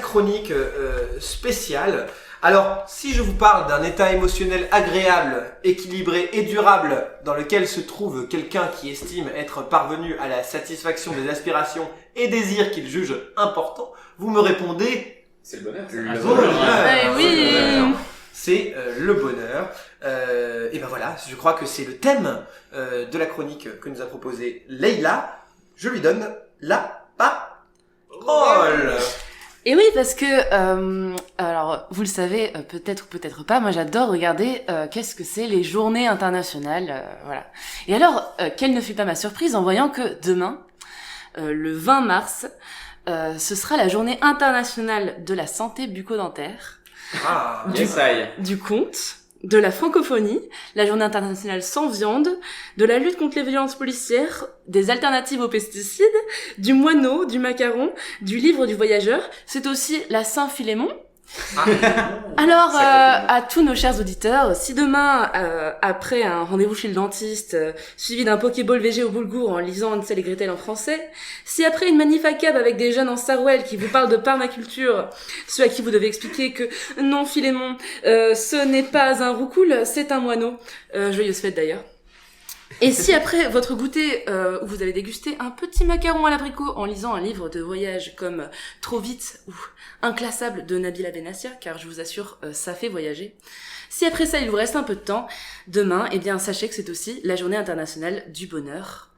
chronique spéciale. Alors, si je vous parle d'un état émotionnel agréable, équilibré et durable, dans lequel se trouve quelqu'un qui estime être parvenu à la satisfaction des aspirations et désirs qu'il juge importants, vous me répondez C'est le bonheur. le bonheur. Eh oui. C'est le bonheur. Et ben voilà, je crois que c'est le thème de la chronique que nous a proposé Leïla. Je lui donne la parole. Et oui, parce que, alors, vous le savez, peut-être ou peut-être pas, moi j'adore regarder qu'est-ce que c'est les journées internationales, voilà. Et alors, quelle ne fut pas ma surprise en voyant que demain, le 20 mars, ce sera la journée internationale de la santé bucco-dentaire, Ah, Yes, I. du conte, de la francophonie, la journée internationale sans viande, de la lutte contre les violences policières, des alternatives aux pesticides, du moineau, du macaron, du livre du voyageur. C'est aussi la Saint-Philémon. Alors, à tous nos chers auditeurs, si demain, après un rendez-vous chez le dentiste, suivi d'un Pokéball VG au boulgour en lisant Hansel et Gretel en français, si après une manif à cab avec des jeunes en sarouel qui vous parlent de permaculture, ceux à qui vous devez expliquer que non, Philémon, ce n'est pas un roucoule, c'est un moineau. Joyeuse fête d'ailleurs. Et si après votre goûter, où vous avez dégusté un petit macaron à l'abricot en lisant un livre de voyage comme Trop vite ou Inclassable de Nabila Benassia, car je vous assure, ça fait voyager. Si après ça, il vous reste un peu de temps, demain, eh bien, sachez que c'est aussi la journée internationale du bonheur.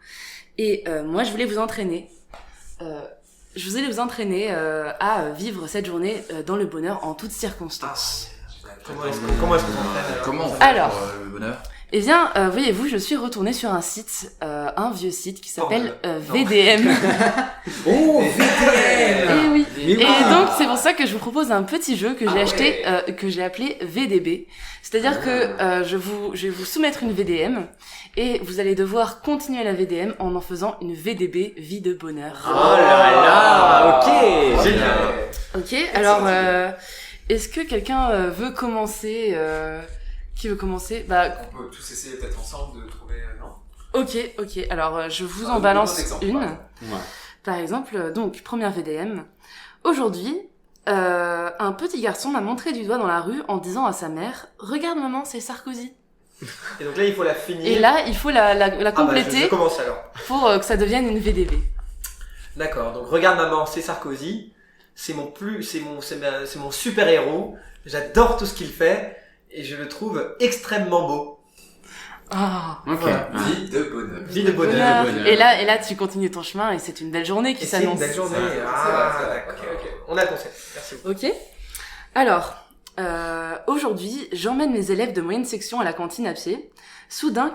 Et moi, je voulais vous entraîner. À vivre cette journée dans le bonheur en toutes circonstances. comment est-ce qu'on s'entraîne Comment on fait Alors. pour le bonheur? Eh bien, voyez-vous, je suis retournée sur un site, un vieux site qui s'appelle VDM. Oh, Et oui. Mais Et oui. donc, c'est pour ça que je vous propose un petit jeu que j'ai acheté, que j'ai appelé VDB. C'est-à-dire que je vais vous soumettre une VDM et vous allez devoir continuer la VDM en faisant une VDB, vie de bonheur. Oh là là, ok. Génial. Ok, alors, est-ce que quelqu'un veut commencer Qui veut commencer? Bah, On peut tous essayer peut-être ensemble de trouver. Non. ok. Alors, je vous en Donne-moi balance un exemple, une. par exemple. Ouais. Par exemple, donc, première VDM. Aujourd'hui, un petit garçon m'a montré du doigt dans la rue en disant à sa mère « Regarde maman, c'est Sarkozy Et donc là, il faut la ». finir. Et là, il faut la je compléter commence alors. pour que ça devienne une VDB. D'accord. Donc regarde maman, c'est Sarkozy. C'est mon super héros. J'adore tout ce qu'il fait et je le trouve extrêmement beau. Ah. Ok. Voilà. Vie de bonheur. Vie de bonheur. bonheur. Et là, tu continues ton chemin et c'est une belle journée qui Et c'est une s'annonce. belle journée. C'est vrai, Ah, c'est vrai. d'accord. Ok. On a le concept. Merci beaucoup. Ok. Alors, aujourd'hui, j'emmène mes élèves de moyenne section à la cantine à pied. Soudain,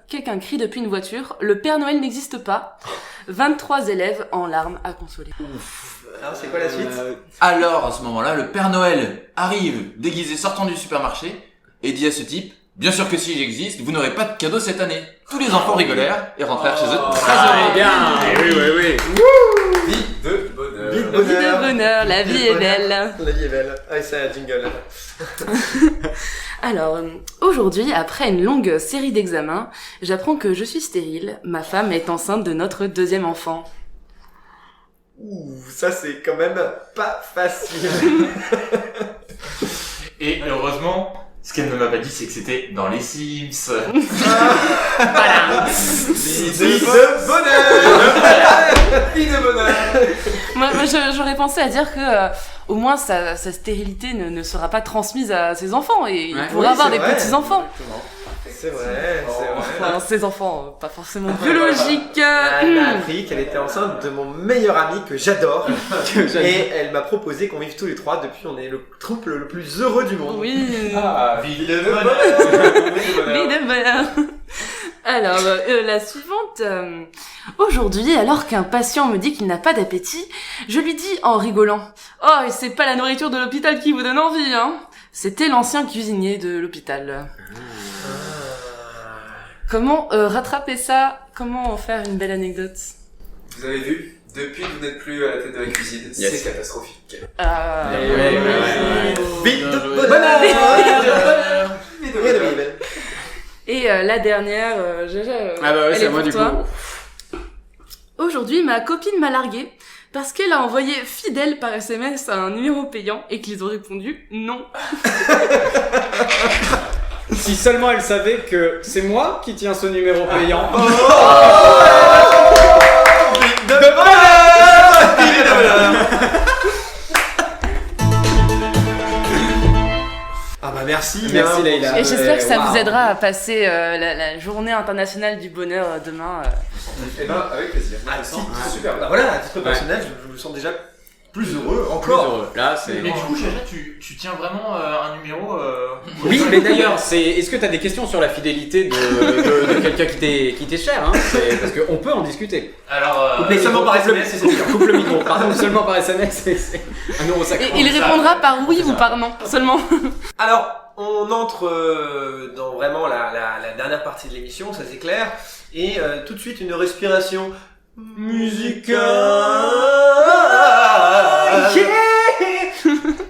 quelqu'un crie depuis une voiture « Le Père Noël n'existe pas !» 23 élèves en larmes à consoler. Alors, c'est quoi la suite? Alors, à ce moment-là, le Père Noël arrive, déguisé sortant du supermarché, et dit à ce type, bien sûr que si j'existe, vous n'aurez pas de cadeau cette année. Tous les enfants rigolèrent et rentrèrent chez eux très Ah, heureux. bien. Oui. Vie de bonheur. Vie de Vie de bonheur, la vie est belle. La vie est belle. Ah, c'est un jingle. Alors, aujourd'hui, après une longue série d'examens, j'apprends que je suis stérile. Ma femme est enceinte de notre deuxième enfant. Ouh, ça c'est quand même pas facile. Et heureusement, ce qu'elle ne m'a pas dit, c'est que c'était dans les Sims. Vie de bonheur. Vie de bonheur. Moi, j'aurais pensé à dire que au moins sa stérilité ne sera pas transmise à ses enfants et il Ouais. pourra Oui, avoir c'est des vrai. petits-enfants. C'est vrai, c'est vrai. Enfin, ses enfants, pas forcément biologiques. Elle m'a appris qu'elle était enceinte de mon meilleur ami que j'adore. Et elle m'a proposé qu'on vive tous les trois. Depuis, on est le couple le plus heureux du monde. Oui. Ah, Vie de bonheur. Vie de bonheur. Alors, la suivante. Aujourd'hui, alors qu'un patient me dit qu'il n'a pas d'appétit, je lui dis en rigolant « Oh, et c'est pas la nourriture de l'hôpital qui vous donne envie, hein ?» C'était l'ancien cuisinier de l'hôpital. Comment rattraper ça? Comment en faire une belle anecdote? Vous avez vu, depuis que vous n'êtes plus à la tête de la cuisine, Yes. c'est catastrophique. Ouais. Vie de Bien joué. bonheur. Vie de Rien de bonheur. belle. Et la dernière, Jaja, Ah bah ouais, elle c'est est à moi pour du toi. coup. Aujourd'hui, ma copine m'a larguée Parce qu'elle a envoyé fidèle par SMS à un numéro payant et qu'ils ont répondu non. Si seulement elle savait que c'est moi qui tiens ce numéro payant. Ah bah merci. Merci hein. Leïla. Et j'espère que ça Waouh. vous aidera à passer la journée internationale du bonheur demain. Eh ben, avec plaisir. Super. Bah voilà, à titre personnel, je me sens déjà plus heureux Plus encore. heureux. Là, c'est. Mais du coup, Jaja, tu tiens vraiment un numéro Oui, mais d'ailleurs, est-ce que tu as des questions sur la fidélité de quelqu'un qui t'est cher, hein Parce qu'on peut en discuter. Alors, Mais seulement par SMS, c'est bien. Coupe le micro. Pardon, seulement par SMS, c'est un euro sacré. Et il répondra par oui ou par non, seulement. Alors, on entre dans vraiment la dernière partie de l'émission, ça c'est clair, et tout de suite une respiration musicale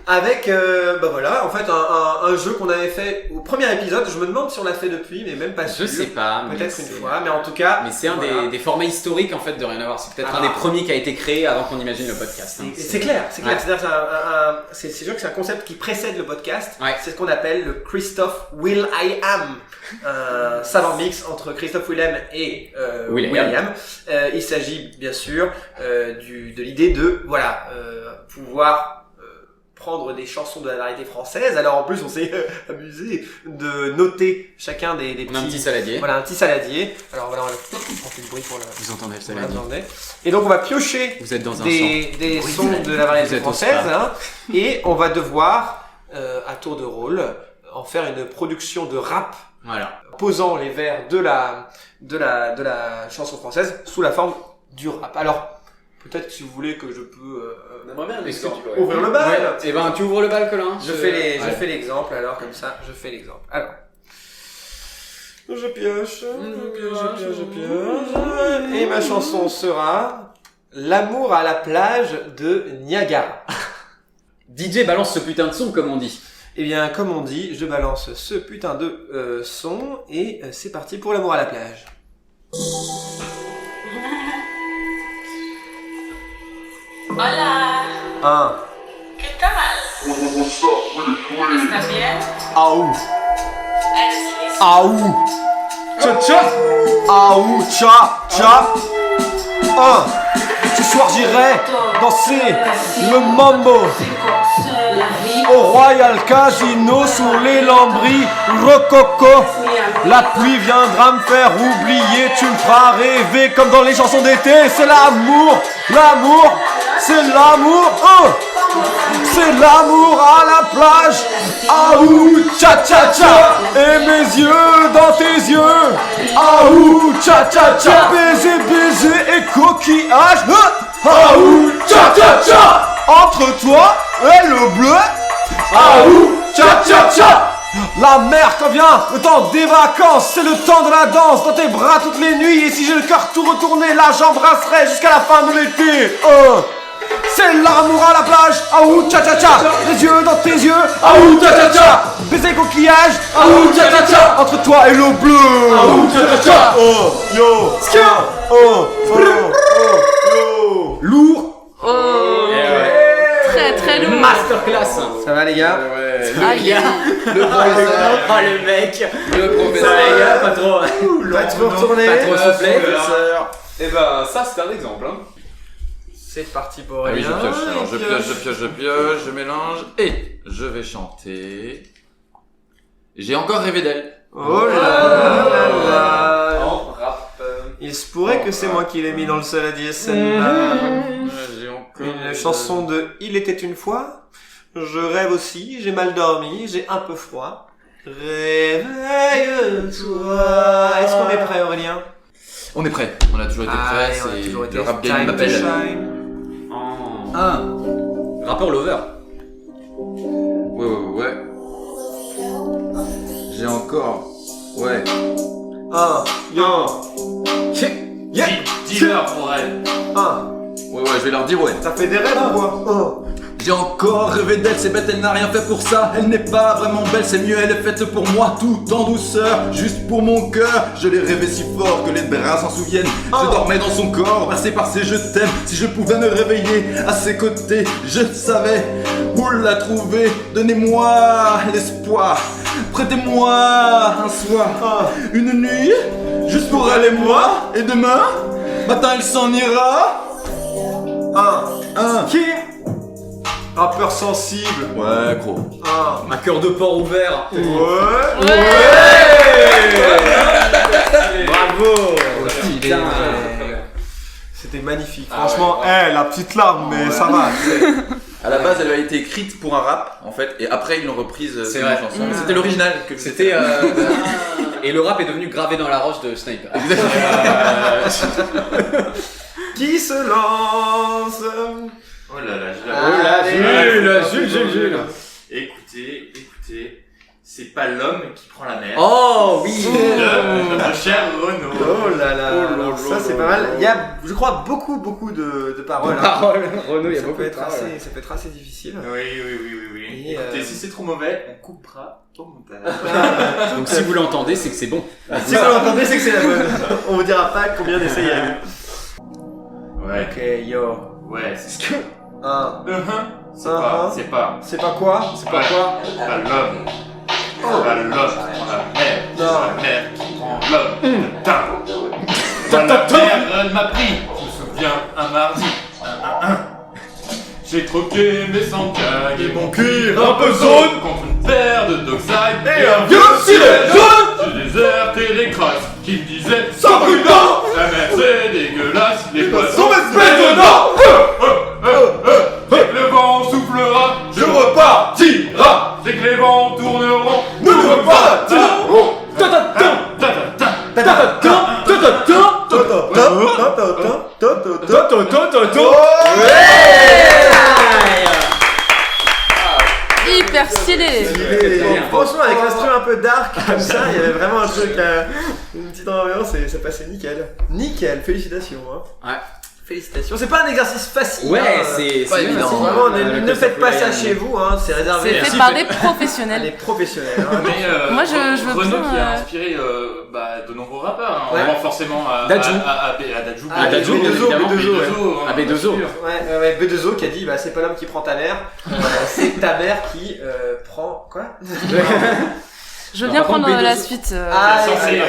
avec, bah voilà, en fait un jeu qu'on avait fait au premier épisode. Je me demande si on l'a fait depuis, mais même pas sûr. Je sais pas. mais Peut-être une c'est- fois, mais en tout cas. Mais c'est un voilà. des formats historiques en fait de Rien à voir. C'est peut-être Ah. un des premiers qui a été créé avant qu'on imagine le podcast. hein. C'est clair, c'est clair. Ouais. C'est-à-dire que c'est sûr que c'est un concept qui précède le podcast. Ouais. C'est ce qu'on appelle le Christophe Will I Am, un savant mix entre Christophe Willem et Will.i.am. Il s'agit bien sûr de l'idée de pouvoir prendre des chansons de la variété française. Alors en plus on s'est amusé de noter chacun des petits. On a un petit saladier. Voilà, un petit saladier. Alors voilà, on fait du bruit pour le. Vous entendez le Voilà, saladier. vous entendez. Et donc on va piocher Vous êtes dans un champ. des sons de la Vous variété êtes au française, spa. hein, et on va devoir, à tour de rôle, en faire une production de rap, Voilà. posant les vers de la chanson française sous la forme du rap. Alors, peut-être que si vous voulez que je peux On aimerait bien un Est-ce que exemple. ouvrir le bal. Et ben tu ouvres le bal, Colin. Je fais l'exemple, alors comme ça, je fais l'exemple. Alors, je pioche, et ma chanson sera L'amour à la plage de Niagara. DJ balance ce putain de son comme on dit. Eh bien, comme on dit, je balance ce putain de son et c'est parti pour l'amour à la plage. Hola, 1. ¿qué tal? ¿Estás bien? Aou. ¿Eres Aou. Tcha tcha. Aou. Tcha tcha. 1. Ce soir j'irai danser le mambo au Royal Casino sur les lambris rococo. La pluie viendra me faire oublier, tu me feras rêver comme dans les chansons d'été. C'est l'amour, l'amour, c'est l'amour, c'est l'amour à la plage. Aou, tcha tcha tcha. Et mes yeux dans tes yeux. Aou, tcha tcha tcha. Baiser, baiser et coquillage. Aou, tcha tcha tcha. Entre toi et le bleu. Aou, tcha tcha tcha. La mer quand vient le temps des vacances, c'est le temps de la danse dans tes bras toutes les nuits. Et si j'ai le cœur tout retourné, là j'embrasserai jusqu'à la fin de l'été. C'est l'amour à la plage, aou tcha tcha tcha. Les yeux dans tes yeux, aou tcha tcha tcha. Baiser coquillage, aou tcha tcha tcha. Entre toi et l'eau bleue, aou tcha tcha tcha. Oh yo, yo. Lourd. Oh, très très lourd. Masterclass. Ça va les gars? Aïe. Le professeur. Oh le mec. Le professeur. Les gars, pas trop. Faites-vous retourner. Pas trop soufflé. Eh ben, ça, c'était un exemple, hein. C'est parti pour Ah oui, rien. je pioche. Alors, je pioche, je mélange et je vais chanter. J'ai encore rêvé d'elle. Oh là là là. En rap. Il se pourrait que c'est moi qui l'ai mis dans le saladier celle-là. J'ai encore Une chanson de Il était une fois. Je rêve aussi, j'ai mal dormi, j'ai un peu froid. Réveille-toi. Est-ce qu'on est prêt, Aurélien? On est prêt. On a toujours été prêt. Allez, on a C'est toujours été le rap game time to m'appelle. shine. Rappeur lover. Ouais. J'ai encore. Ouais. Dis-leur pour elle. Un. Ouais, je vais leur dire ouais. Ça fait des rêves ou quoi? J'ai encore rêvé d'elle, c'est bête, elle n'a rien fait pour ça. Elle n'est pas vraiment belle, c'est mieux, elle est faite pour moi. Tout en douceur, juste pour mon cœur. Je l'ai rêvé si fort que les bras s'en souviennent. Je dormais dans son corps, bercé par ses je t'aime. Si je pouvais me réveiller à ses côtés, je savais où la trouver. Donnez-moi l'espoir, prêtez-moi un soir, une nuit, juste pour elle et moi. Et demain, matin elle s'en ira. Qui rappeur sensible. Ouais, gros. Un cœur de porc ouvert. Bravo. Putain. C'était magnifique. Franchement, la petite larme, mais ça va. À la base, elle a été écrite pour un rap, en fait, et après ils l'ont reprise C'est comme vrai. une chanson. Mais c'était l'original que C'était. Et le rap est devenu gravé dans la roche de Sniper. Qui se lance? Oh là là, Jules. Écoutez, c'est pas l'homme qui prend la mer. Oh oui. De notre cher Renaud. Oh là là, ça c'est pas mal. Il y a, je crois, beaucoup de paroles. Renaud, il y a Ça beaucoup peut de être paroles. ça peut être assez difficile. Oui. Et, Écoutez, si c'est trop mauvais, on coupera au montage. Donc si vous l'entendez, c'est que c'est bon. Si vous l'entendez, c'est que c'est la bonne. On vous dira pas combien d'essais il y a eu. Ouais. Ok, yo. Ouais, c'est ce que. C'est pas. C'est pas quoi? C'est pas quoi? C'est pas l'homme. C'est pas l'homme qui prend la mer. C'est la mer qui prend l'homme. La mer, elle m'a pris. Je me souviens, un mardi. J'ai troqué mes sandbags et mon cuir un peu jaune contre une paire de Dockside et un vieux gilet jaune. J'ai déserté les crasses qui me disaient sans prudent. La mer c'est dégueulasse, les poissons espèces dedans. Dès que le vent soufflera, je repartira. Dès que les vents tourneront, nous repartirons. Hyper stylé. Franchement, avec l'instrument un peu dark comme ça, il y avait vraiment un truc, une petite ambiance et ça passait nickel. Nickel, félicitations. Ouais. Félicitations. C'est pas un exercice facile. Ouais, hein. c'est pas évident. Vraiment, ne faites pas ça chez vous, hein, c'est réservé C'est fait par des professionnels. les professionnels. Hein. Mais Moi, je veux Renaud bien, qui a inspiré de nombreux rappeurs, hein. Ouais. On pense forcément à Dadju. Dadju. Ah, Dadju, B2O, évidemment. B2O, ouais. Ah, B2O. Ouais, B2O qui a dit bah c'est pas l'homme qui prend ta mère, c'est ta mère qui prend quoi? Je veux bien par contre, prendre la B2O. suite. Ah, Qui est censé, ouais,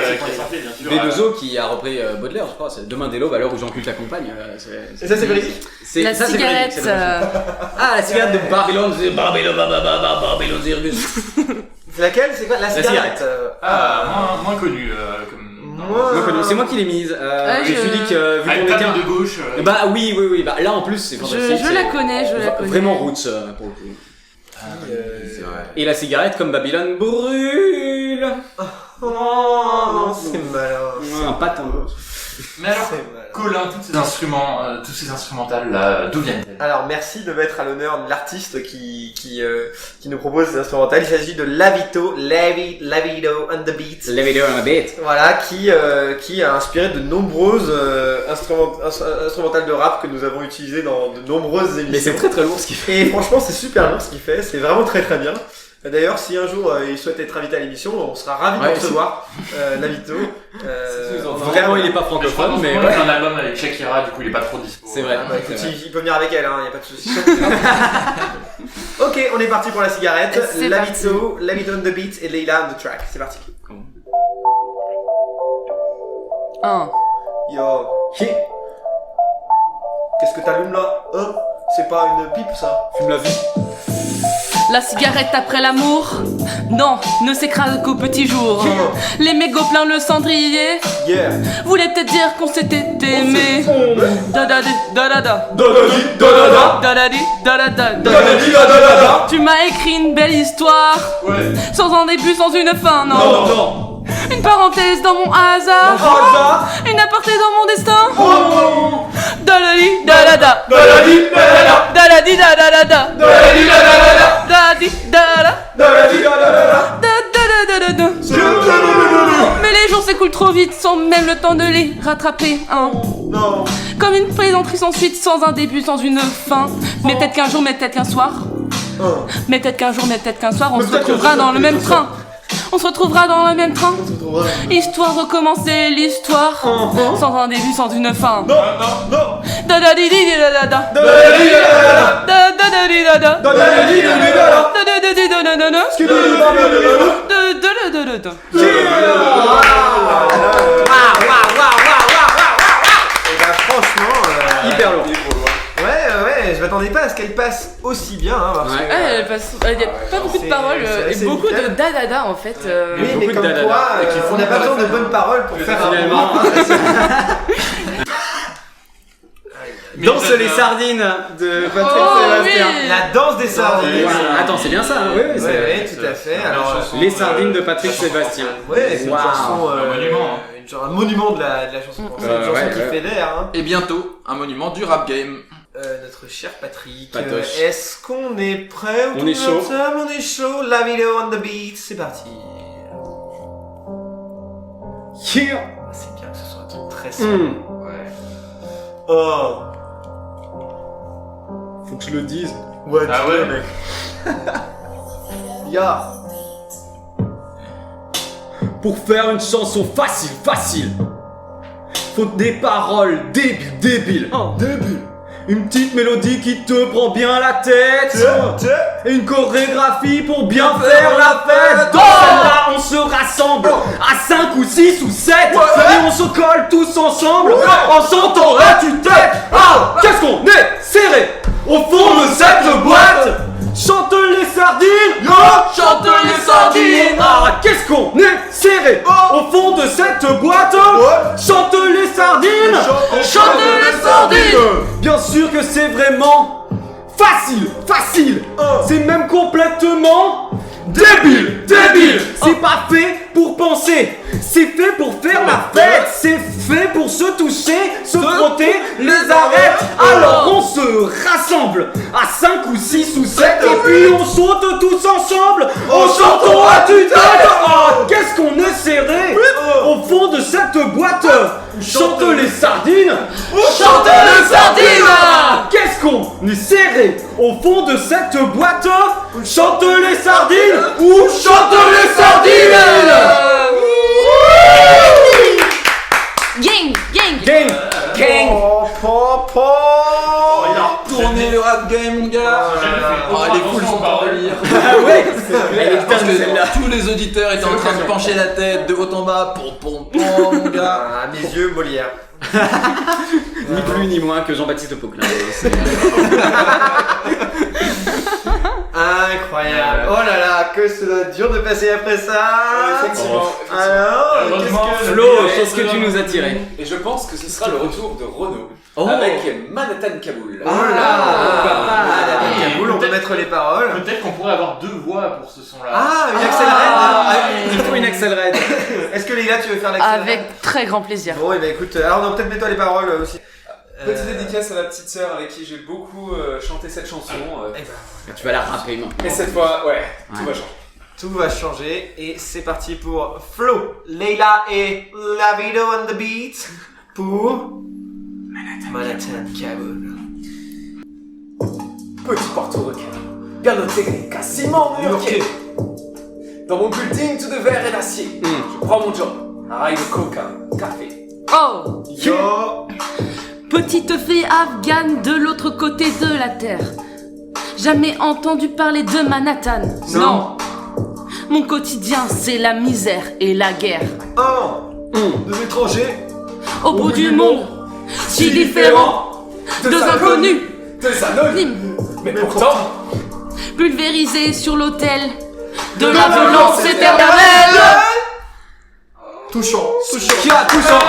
bien sûr. B2O qui a repris Baudelaire, je crois. C'est Demain dès l'aube à l'heure où Jean-Claude t'accompagne. Et ça c'est véridique? La ça, c'est cigarette. véridique, c'est véridique. Ah, la cigarette de Babylone, c'est Babylone Zirgus. C'est laquelle? C'est quoi? La cigarette. Moins connu comme. C'est moi qui l'ai mise. Je me suis dit que vu Avec qu'on ta était main de gauche. Bah oui. Bah là en plus c'est fantastique. Je la connais, je la connais. Vraiment roots pour le coup. C'est vrai. Et la cigarette comme Babylone brûle. Oh non, c'est malin. Un patin. Mais alors, C'est malin. Colin, tous ces instruments, tous ces instrumentales là, d'où viennent-elles? Alors merci de mettre à l'honneur l'artiste qui nous propose ces instrumentales. Il s'agit de Lavito and the Beat. La vidéo un bête. Voilà, qui a inspiré de nombreuses instrumentales de rap que nous avons utilisées dans de nombreuses émissions. Mais c'est très lourd ce qu'il fait. Et franchement, c'est super bien ce qu'il fait. C'est vraiment très bien. D'ailleurs, si un jour il souhaite être invité à l'émission, on sera ravis de le recevoir. Lavito. Vraiment il est pas Je crois francophone qu'en ce mais moment, il y a ouais. un album avec Shakira, du coup il est pas trop dispo. C'est vrai. Ah bah, écoute, il peut venir avec elle, hein, y a pas de souci. Ok, on est parti pour la cigarette. C'est Lavito on the beat et Leila on the track. C'est parti. 1. Yo. Qu'est-ce que t'allumes là? Hein? C'est pas une pipe ça? Fume la vie. La cigarette après l'amour, non, ne s'écrase qu'au petit jour. Les mégots plein le cendrier, Yeah. voulaient peut-être dire qu'on s'était aimé. Da-da-di, da-da-da. Da-da-di, da-da-da. Tu m'as écrit une belle histoire, sans un début, sans une fin, non. Une parenthèse dans mon hasard, une aparté dans mon destin. Da-da-di, da-da-da. Da-da-di, da-da-da. Da-di, da-da. Da-da-da-da-da. Mais les jours s'écoulent trop vite sans même le temps de les rattraper, hein. Non. Comme une plaisanterie sans suite, sans un début, sans une fin. Mais peut-être qu'un jour, mais peut-être qu'un soir. Mais peut-être qu'un jour, mais peut-être qu'un soir, on se retrouvera dans le même train. On se retrouvera dans le même train. Histoire de recommencer l'histoire. Sans un début, sans une fin. Non, non, non. Da da di di da da da. Da da di da da. Da da da di da da. Da da di da da. Da da da di da da da da. Skibidi da da da da. Da da da da da. Et bah franchement, Hyper lourd. ouais, je m'attendais pas à ce qu'elle passe aussi bien, hein, parce Ouais. que... Il y a pas beaucoup de c'est- paroles c'est et assez beaucoup de nickel. da en fait. Oui, mais beaucoup de comme dadada. quoi, Et qui font on n'a pas pas besoin de la bonnes paroles pour faire un Finalement. roman. Danse les sardines de Patrick Oh, Sébastien. oui. La danse des sardines. Attends, c'est bien ça, hein. Oui, oui, c'est Ouais, tout à fait. Alors, Les sardines de Patrick Sébastien. ouais, c'est une Wow. chanson, Un monument, un monument de la chanson française, une chanson ouais, qui ouais. fait l'air, hein. Et bientôt, un monument du rap game. Notre cher Patrick, Patoche. est-ce qu'on est prêt On est chaud. On est chaud. La vidéo on the beat, c'est parti. Yeah. C'est bien que ce soit un truc très simple. Ouais. Oh. Faut que je le dise. What Ah ouais, mec. Ya. Pour faire une chanson facile, faut des paroles débiles. Débile. Une petite mélodie qui te prend bien la tête. Et une chorégraphie pour bien faire la fête. Dans celle-là, on se rassemble à 5 ou 6 ou 7. Et on se colle tous ensemble en chantant à tue-tête. Ah, qu'est-ce qu'on est serré au fond de cette boîte. Chante les sardines, chante les sardines. Ah, qu'est-ce qu'on est serré au fond de cette boîte. Chante les sardines, chante les sardines. Bien sûr que c'est vraiment facile. C'est même complètement débile. C'est pas fait pour penser, c'est fait pour faire la fête. C'est fait pour se toucher, se frotter les arêtes. Alors on se rassemble à 5 ou 6 ou 7 et puis on saute tous ensemble en chantant à tue-tête. Ah, qu'est-ce qu'on est serré au fond de cette boîte. Chante les sardines, chante les sardines. Ah, qu'est-ce qu'on est serré au fond de cette boîte. Chante les sardines ou chante les sardines. Gang. Il a retourné le rap game, mon gars. Oh, il est cool son délire. Ah ouais. Je pense que tous les auditeurs étaient en train de pencher la tête de haut en bas. Pom, mon gars. À mes yeux, Molière. Ni plus ni moins que Jean-Baptiste Poquelin. Incroyable. Oh là là, que ce doit être dur de passer après ça. Effectivement. Alors, Heureusement, Flo, qu'est-ce que tu nous as tiré? Et je pense que ce sera le retour de Renaud Oh. avec Manhattan Kaboul. Oh là, Kaboul, on peut mettre les paroles. Peut-être qu'on pourrait avoir deux voix pour ce son-là. Ah, une accélérate. Il faut une accélérate. Est-ce que Léla, tu veux faire l'accélérate? Avec très grand plaisir. Bon, et bah écoute, alors non, peut-être mets-toi les paroles aussi. Petite dédicace à ma petite sœur avec qui j'ai beaucoup chanté cette chanson. Eh ben, Tu vas la rapper maintenant. Et cette fois, tout va changer. tout va changer et c'est parti pour Flo, Leila et La Video on the Beat pour Manhattan Kaboul. Petit portoricain, bien intégré, quasiment new-yorkais. Dans mon building tout de verre et d'acier, je prends mon job, un rail de coca, café. Oh, Yo. petite fille afghane de l'autre côté de la terre. Jamais entendu parler de Manhattan. Non. Mon quotidien, c'est la misère et la guerre. Deux étrangers. Au bout du monde, si différent, deux inconnus, deux anonymes, mais pourtant, pulvérisés sur l'autel de la violence éternelle. Touchant. Qui a touchant.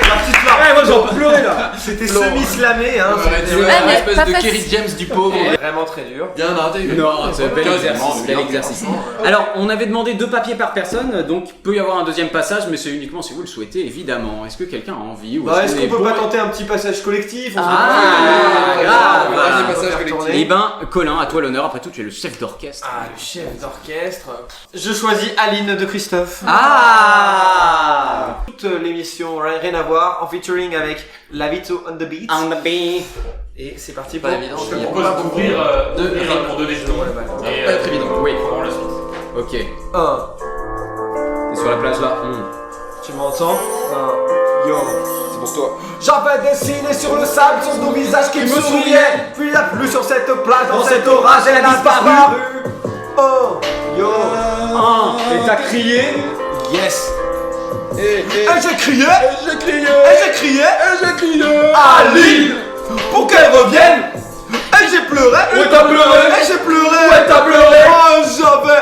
La petite Ouais, moi j'en pleurais là. C'était semi-slamé, hein. Tu Ouais, mais espèce pas de facile. Kerry James du pauvre. Vraiment très dur. Bien intégré. Non, c'est bel exercice, bel bien, exercice. franchement. Alors, on avait demandé 2 papiers par personne, donc peut y avoir un deuxième passage, mais c'est uniquement si vous le souhaitez, évidemment. Est-ce que quelqu'un a envie ou Bah, est-ce on est qu'on peut bon pas tenter un petit passage collectif? On se Ah, retrouve. grave. Vas-y, Passage faire collectif. tourner. Eh ben, Colin, à toi l'honneur. Après tout, tu es le chef d'orchestre. Ah, le chef d'orchestre. Je choisis Aline de Christophe. Ah, Toute l'émission, rien à voir, en featuring avec Lavito on the beat. on the beat. Et c'est parti Pas pour... évident. Je te propose d'ouvrir pour donner le ton. Et Pas être évident. Oui. prenons la suite. Ok. 1. T'es sur la plage là. Tu m'entends? 1. Yo. C'est pour toi. J'avais dessiné sur le sable son beau visage qui me souriait. Puis la pluie sur cette plage, dans cet orage, elle a disparu. Oh, yo. Et t'as crié. Yes. Et j'ai crié. j'ai crié. J'ai crié. j'ai crié. Aline, pour qu'elle revienne. Et j'ai pleuré. Ouais, t'as pleuré. Et j'ai pleuré. Ouais, t'as pleuré. Oh, j'avais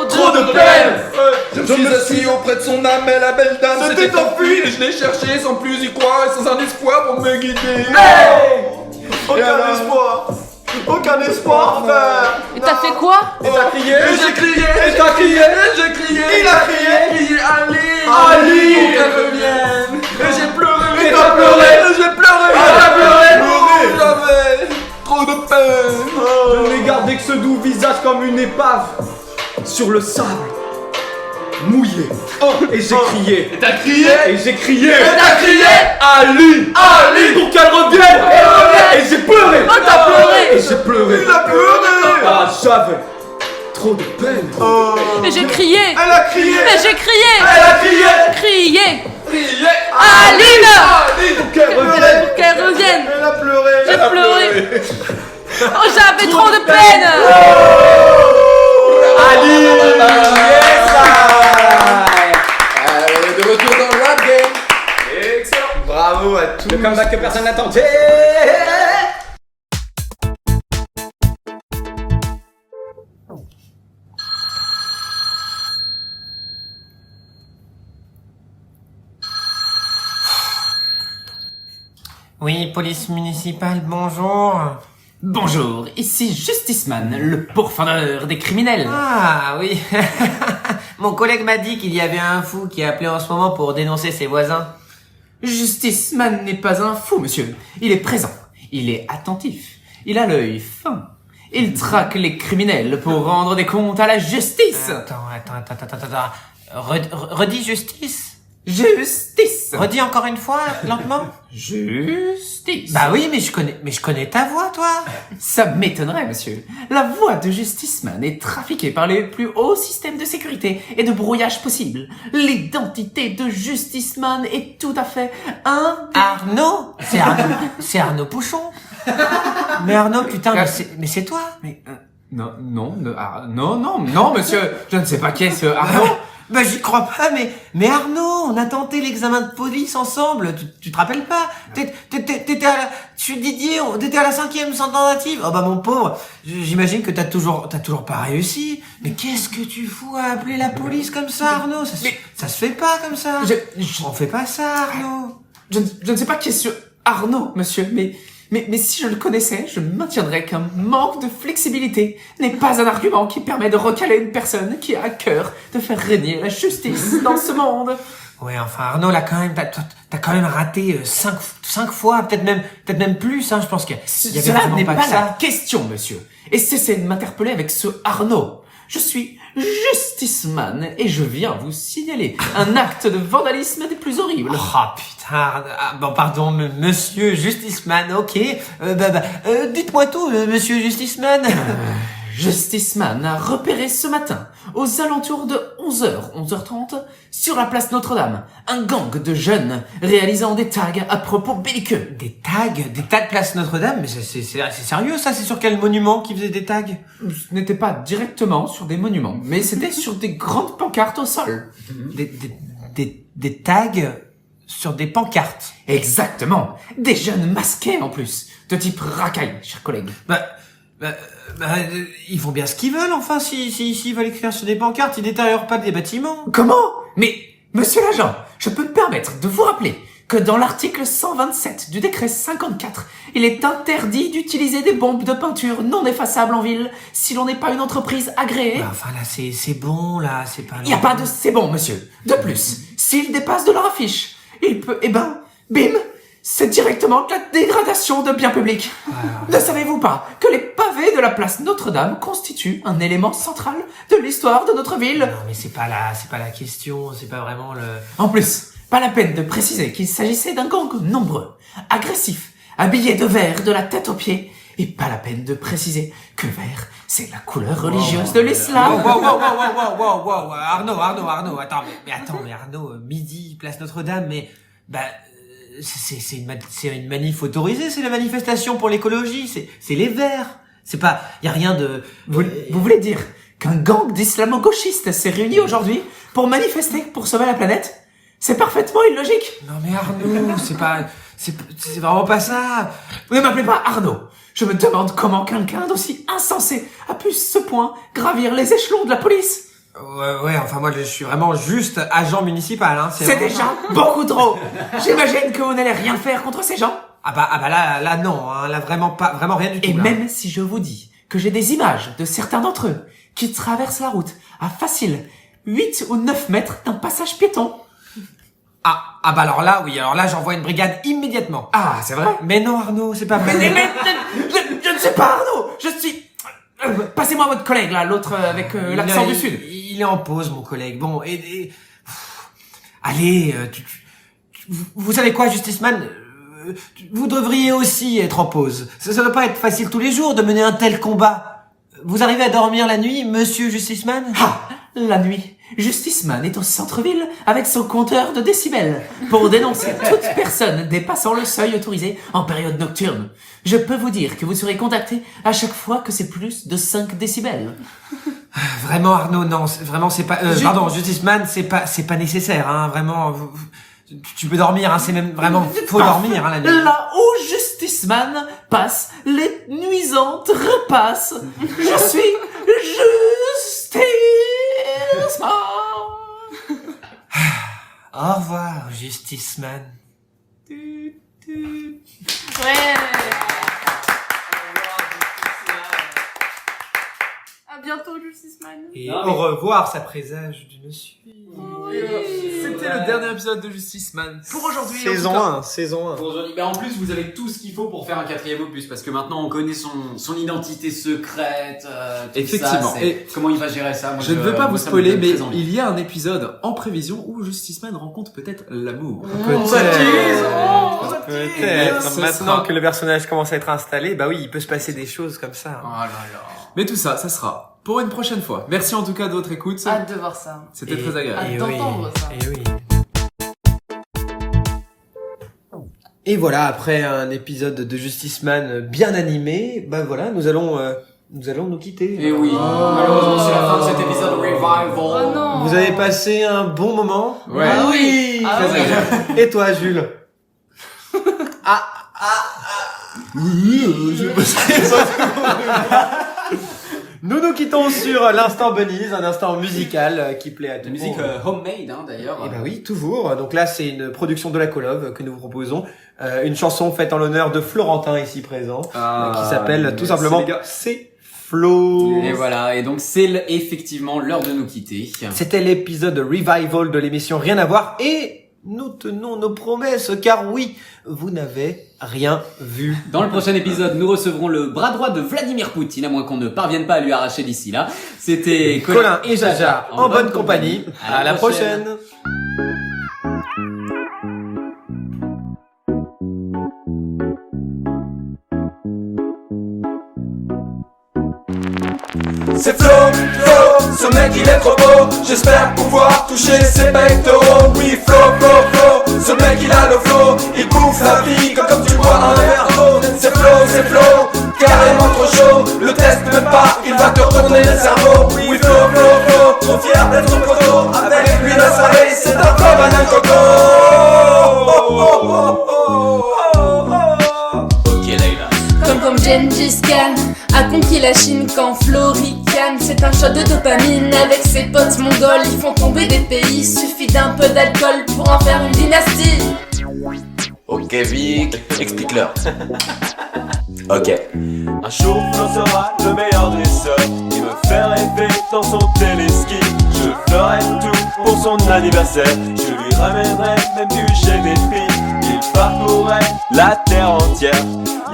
trop de peine. Je me suis assis auprès de son âme et la belle dame C'était s'était enfuie. Et je l'ai cherché sans plus y croire et sans un espoir pour me guider. Aucun espoir. Aucun espoir, frère. Et t'as fait quoi? Et t'as crié. Et j'ai crié. Et t'as crié. Et j'ai crié. Il a crié. crié Aline. Aline. Pour qu'elle revienne. Et j'ai pleuré. Et t'as pleuré. Et j'ai pleuré. Ah, t'as pleuré. J'avais trop de peine. Je n'ai gardé que ce doux visage comme une épave sur le sable mouillé. Et j'ai crié. Et t'as crié. Et j'ai crié. T'as crié. Aline, Aline, pour qu'elle revienne. Et j'ai pleuré. Oh, t'as pleuré. Et j'ai pleuré. Il a pleuré. Ah, j'avais trop de peine. Oh. Mais j'ai crié. Elle a crié. Mais j'ai crié. Elle a crié. Crié. Crié. Aline. Aline, pour qu'elle revienne. Pour qu'elle revienne. Elle a pleuré. J'ai pleuré. Oh, j'avais trop de peine. Aline. Allez, de retour dans le rap game. Excellent. Bravo à tous. Le comeback que personne n'attendait. Oui, police municipale, bonjour. Bonjour, ici Justiceman, le pourfendeur des criminels. Ah oui, mon collègue m'a dit qu'il y avait un fou qui appelait en ce moment pour dénoncer ses voisins. Justiceman n'est pas un fou, monsieur. Il est présent, il est attentif, il a l'œil fin. Il traque les criminels pour rendre des comptes à la justice. Attends. Redis justice. Justice. Redis encore une fois, lentement. Justice. Bah oui, mais je connais ta voix, toi. Ça m'étonnerait, monsieur. La voix de Justiceman est trafiquée par les plus hauts systèmes de sécurité et de brouillage possible. L'identité de Justiceman est tout à fait Arnaud. C'est Arnaud Pouchon. Mais Arnaud, putain, mais c'est toi. Non, monsieur. Je ne sais pas qui est ce Arnaud. Bah j'y crois pas, mais Arnaud, on a tenté l'examen de police ensemble, tu te rappelles pas? T'étais à la, je suis Didier, t'étais à la 5e sans tentative. Oh bah mon pauvre, j'imagine que t'as toujours pas réussi. Mais qu'est-ce que tu fous à appeler la police comme ça, Arnaud? Ça se fait pas comme ça. On fait pas ça, Arnaud. Je ne sais pas qui est ce Arnaud, monsieur, mais si je le connaissais, je maintiendrais qu'un manque de flexibilité n'est pas un argument qui permet de recaler une personne qui a à cœur de faire régner la justice dans ce monde. Ouais, enfin Arnaud, là quand même, t'as quand même raté 5 fois, peut-être même plus, hein. Je pense qu'il y avait Cela vraiment n'est pas pas que la ça. question, monsieur. Et cessez de m'interpeller avec ce Arnaud. Je suis Justiceman et je viens vous signaler un acte de vandalisme des plus horribles. Oh putain, bon pardon, monsieur Justiceman, ok. Dites-moi tout, monsieur Justiceman. Justiceman a repéré ce matin, aux alentours de 11h30, sur la place Notre-Dame, un gang de jeunes réalisant des tags à propos belliqueux. Des tags place Notre-Dame, mais c'est sérieux ça? C'est sur quel monument qui faisait des tags? Ce n'était pas directement sur des monuments, mais c'était sur des grandes pancartes au sol. Des tags sur des pancartes. Exactement. Des jeunes masqués en plus, de type racaille, chers collègues. Ils font bien ce qu'ils veulent, enfin, s'ils veulent écrire sur des pancartes, ils détériorent pas des bâtiments. Comment? Mais, monsieur l'agent, je peux me permettre de vous rappeler que dans l'article 127 du décret 54, il est interdit d'utiliser des bombes de peinture non effaçables en ville si l'on n'est pas une entreprise agréée. Bah, enfin là, c'est bon, là, c'est pas... Il n'y a pas de c'est bon, monsieur. De plus, s'il dépasse de leur affiche, il peut, bim, c'est directement de la dégradation de biens publics. Ne savez-vous pas que les pavés de la place Notre-Dame constituent un élément central de l'histoire de notre ville? Non, mais c'est pas la question, c'est pas vraiment le... En plus, pas la peine de préciser qu'il s'agissait d'un gang nombreux, agressif, habillé de vert de la tête aux pieds, et pas la peine de préciser que vert, c'est la couleur religieuse de l'islam. Wow, Arnaud, attends, mais Arnaud, midi, place Notre-Dame, mais, c'est une manif autorisée, c'est la manifestation pour l'écologie, c'est les Verts. C'est pas, y a rien de... Vous voulez dire qu'un gang d'islamo-gauchistes s'est réuni aujourd'hui pour manifester pour sauver la planète? C'est parfaitement illogique. Non mais Arnaud, c'est vraiment pas ça. Vous ne m'appelez pas Arnaud. Je me demande comment quelqu'un d'aussi insensé a pu ce point gravir les échelons de la police. Ouais, enfin moi je suis vraiment juste agent municipal, hein. C'est déjà beaucoup trop. J'imagine que vous n'allez rien faire contre ces gens. Ah bah là non, hein, là vraiment rien du tout. Et là. Même si je vous dis que j'ai des images de certains d'entre eux qui traversent la route à facile 8 ou 9 mètres d'un passage piéton. Ah bah alors là j'envoie une brigade immédiatement. Ah, c'est vrai? Mais non Arnaud, c'est pas vrai. Mais je ne sais pas Arnaud, je suis... Passez-moi votre collègue là, l'autre avec l'accent du sud. Il est en pause mon collègue. Bon, allez, vous savez quoi Justiceman, vous devriez aussi être en pause. Ça doit pas être facile tous les jours de mener un tel combat. Vous arrivez à dormir la nuit, monsieur Justiceman? Ah, la nuit. Justiceman est au centre-ville avec son compteur de décibels pour dénoncer toute personne dépassant le seuil autorisé en période nocturne. Je peux vous dire que vous serez contacté à chaque fois que c'est plus de 5 décibels. Vraiment Arnaud, non, vraiment c'est pas... Pardon, Justiceman, c'est pas nécessaire, hein, vraiment... Tu peux dormir, hein, c'est même vraiment... Faut dormir, hein, la nuit. Là où Justiceman passe, les nuisantes repassent. Je suis Justiceman. Au revoir, Justiceman. Ouais. À bientôt, Justiceman. Et au revoir, ça présage d'une suite. C'était le dernier épisode de Justiceman pour aujourd'hui. Saison 1. Pour aujourd'hui. En plus, vous avez tout ce qu'il faut pour faire un 4e opus, parce que maintenant on connaît son identité secrète. Effectivement. Ça, et comment il va gérer ça? Moi, je ne veux pas vous spoiler, mais il il y a un épisode en prévision où Justiceman rencontre peut-être l'amour. Peut-être. Maintenant que le personnage commence à être installé, bah oui, il peut se passer des choses comme ça. Oh là là. Mais tout ça, ça sera pour une prochaine fois. Merci en tout cas de votre écoute. Hâte de voir ça. C'était très agréable. Hâte d'entendre ça. Et oui. Et voilà, après un épisode de Justiceman bien animé, bah voilà, nous allons nous quitter. Et oui. Malheureusement, c'est la fin de cet épisode Revival. Oh non. Vous avez passé un bon moment? Ouais. Ah oui. Ah Très oui. agréable. Et toi, Jules? Nous nous quittons sur l'instant Bunnies, un instant musical qui plaît à tout De le musique monde. homemade, hein, d'ailleurs. Et bah oui, toujours. Donc là, c'est une production de la Colove que nous vous proposons. Une chanson faite en l'honneur de Florentin ici présent, qui s'appelle tout simplement C'est Flo. Et voilà, et donc c'est effectivement l'heure de nous quitter. C'était l'épisode revival de l'émission Rien à voir et nous tenons nos promesses car oui, vous n'avez rien vu. Dans le prochain épisode, nous recevrons le bras droit de Vladimir Poutine, à moins qu'on ne parvienne pas à lui arracher d'ici là. C'était Colin et Jaja en bonne compagnie. À la prochaine. C'est Flo, ce mec il est trop beau. J'espère pouvoir toucher ses pectoraux. Oui, Flo, ce mec il a le flow. Il bouffe la vie comme tu bois un verre d'eau. C'est Flo, carrément trop chaud. Le test même pas, il va te retourner le cerveau. Oui, Flo, trop fier d'être son poteau. Avec lui le soleil, c'est un flow banane coco. Ok Layla. Comme Gengis Khan a conquis la Chine quand Floricane. C'est un shot de dopamine avec ses potes mongols. Ils font tomber des pays, suffit d'un peu d'alcool pour en faire une dynastie. Ok Vic, explique-leur. Ok. Un jour Flo sera le meilleur dresseur. Il me fait rêver dans son téléski. Je ferai tout pour son anniversaire. Je lui ramènerai même du GDP. Il parcourrait la terre entière.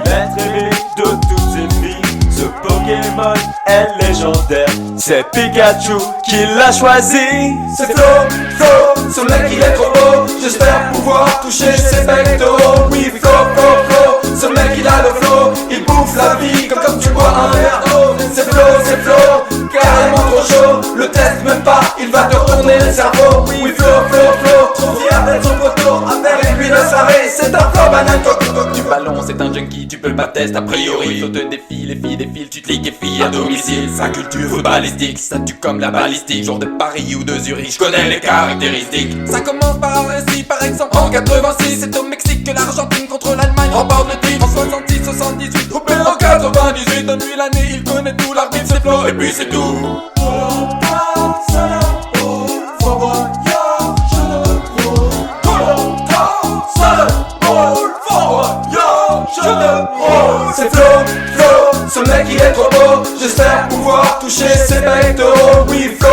L'être aimé de toutes ses filles. Ce Pokémon est légendaire. C'est Pikachu qui l'a choisi. C'est Flo, ce mec il est trop beau. J'espère pouvoir toucher ses pectoraux. Oui, Flo, ce mec il a le flow. Il bouffe la vie comme tu bois un verre d'eau. C'est Flo, carrément trop chaud. Le teste même pas, il va te retourner le cerveau. Oui, Flo, trop fier d'être son poteau. Avec lui le soirée, c'est un flow banane coco. Du ballon, c'est un junkie, tu peux pas tester a priori. Faut te défile, les filles défilent, tu te liquéfies à domicile. Sa culture footballistique, ça tue comme la balistique. Jour de Paris ou de Zurich, je connais les caractéristiques. Ça commence par un récit, par exemple en 86. C'est au Mexique que l'Argentine contre l'Allemagne remporte le titre. En 66, 78, ou bien en 98. Depuis l'année, il connaît tout, l'arbitre c'est Flo, et puis c'est tout. C'est Flo, ce mec il est trop beau. J'espère pouvoir toucher ses pectoraux. Oui, Flo,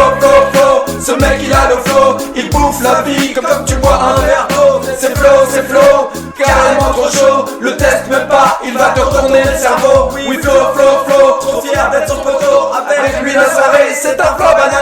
ce mec il a le flow. Il bouffe la vie comme tu bois un verre d'eau. C'est Flo, carrément trop chaud. Le teste même pas, il va te retourner le cerveau. Oui, Flo, trop fier d'être son poteau. Avec lui la soirée, c'est un flow banane.